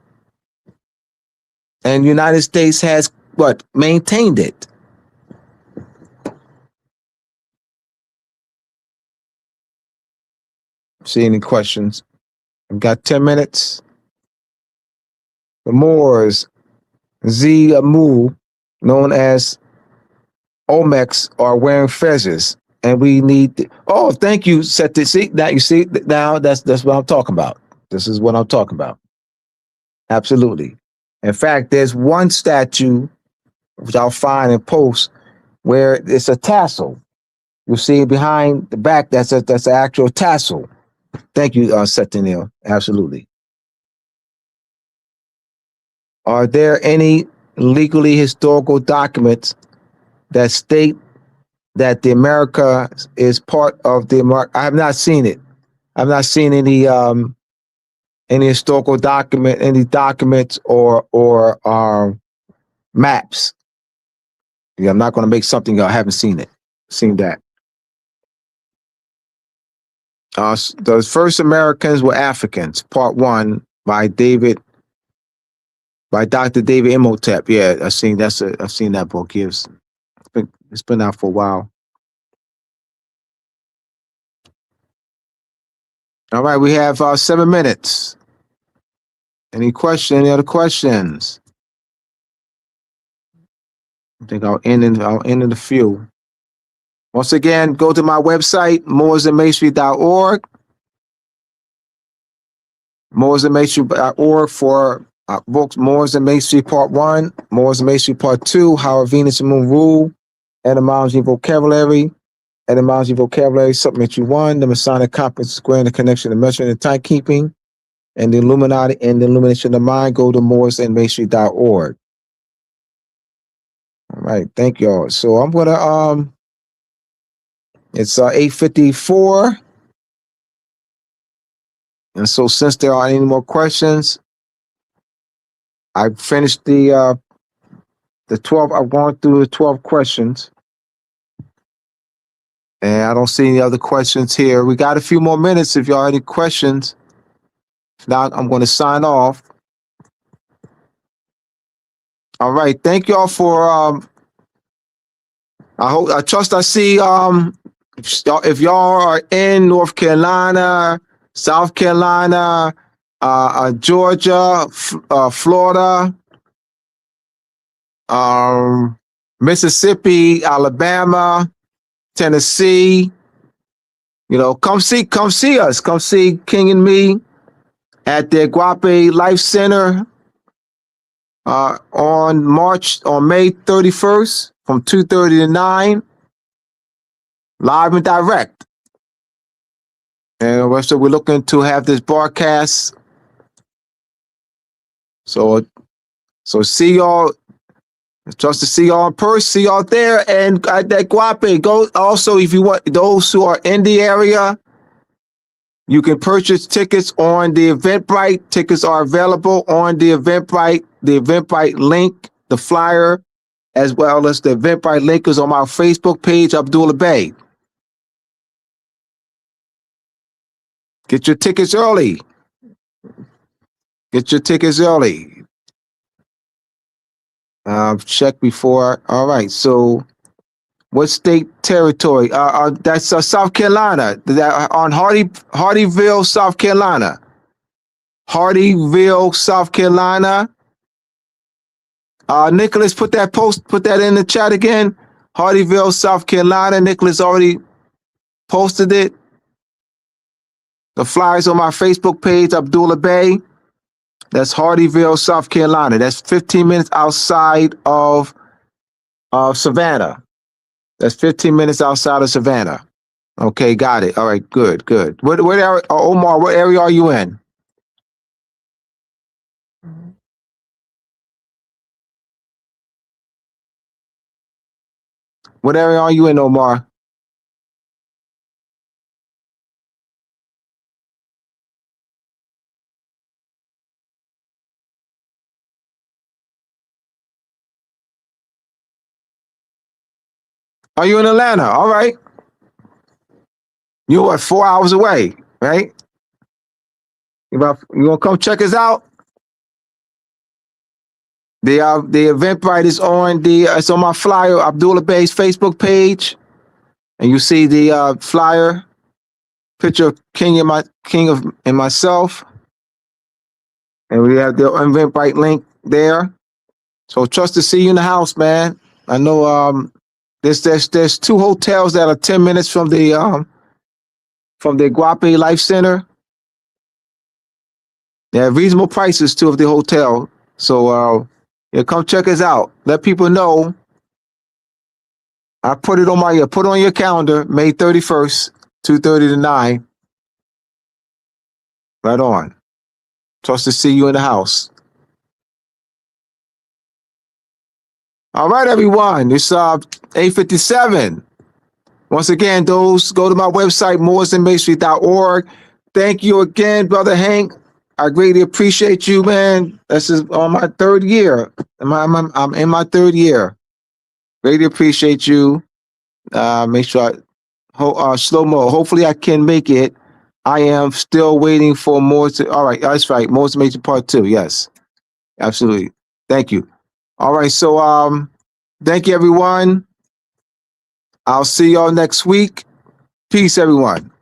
And the United States has maintained it. See any questions? I've got 10 minutes. The Moors, Amu, known as Olmecs, are wearing fezzes, and we need. Oh, thank you, Seti. See now, that's what I'm talking about. This is what I'm talking about. Absolutely. In fact, there's one statue which I'll find and post where it's a tassel. You'll see behind the back. That's an actual tassel. Thank you, Setinil. Absolutely. Are there any legally historical documents that state that the America is part of the America? I have not seen it. I've not seen any historical document, any documents or maps. Yeah, I'm not going to make something I haven't seen that. The first Americans were Africans, part 1 by Dr. David Imhotep. Yeah, I've seen that book. It's been out for a while. All right, we have 7 minutes. Any other questions? I think I'll end in a few. Once again, go to my website, mooresandmasonry.org. mooresandmasonry.org for books, Moors and Masonry Part 1, Moors and Masonry Part 2, How Venus and Moon Rule, Etymology and Vocabulary, Supplementary 1, The Masonic Compass Square and the Connection of Measuring and Timekeeping, and the Illuminati and the Illumination of the Mind. Go to mooresandmasonry.org. All right, thank y'all. So I'm gonna it's 8:54, and so since there aren't any more questions, I finished the 12. I've gone through the 12 questions, and I don't see any other questions here. We got a few more minutes if y'all have any questions. If not, I'm going to sign off. All right. Thank y'all for I trust I see if y'all are in North Carolina, South Carolina, Georgia, Florida, Mississippi, Alabama, Tennessee, come see us. Come see King and me at the Guape Life Center on May 31st from 2:30 to 9, live and direct. And so we're looking to have this broadcast. So see y'all. Trust to see y'all in person. See y'all there and at that Guape. Go also if you want those who are in the area. You can purchase tickets on the Eventbrite. Tickets are available on the Eventbrite. The Eventbrite link, the flyer, as well as the Eventbrite link is on my Facebook page, Abdullah Bey. Get your tickets early. Get your tickets early. Check before. All right. So, what state territory? That's South Carolina. On Hardyville, South Carolina. Hardyville, South Carolina. Nicholas, put that in the chat again. Hardyville, South Carolina. Nicholas already posted it. The flyers on my Facebook page, Abdullah Bey. That's Hardyville, South Carolina. That's 15 minutes outside of Savannah. That's 15 minutes outside of Savannah. Okay, got it. All right, good. What area, Omar, what area are you in? What area are you in, Omar? Are you in Atlanta? All right. You're 4 hours away, right? You gonna come check us out? The Eventbrite is on it's on my flyer, Abdullah Bey's Facebook page, and you see the flyer picture of King and myself, and we have the Eventbrite link there. So trust to see you in the house, man. I know there's 2 hotels that are 10 minutes from the Guape Life Center. They have reasonable prices too of the hotel. So come check us out. Let people know. I put it on your calendar, May 31st, 2:30 to 9. Right on. Trust to see you in the house. All right, everyone. It's 8:57. Once again, those go to my website, mooresandmasonry.org. Thank you again, Brother Hank. I greatly appreciate you, man. This is on my 3rd year. I'm in my 3rd year. Greatly appreciate you. Make sure slow mo. Hopefully I can make it. I am still waiting for more to. All right, that's right. Moore's Major Part 2. Yes, absolutely. Thank you. All right, so thank you, everyone. I'll see y'all next week. Peace, everyone.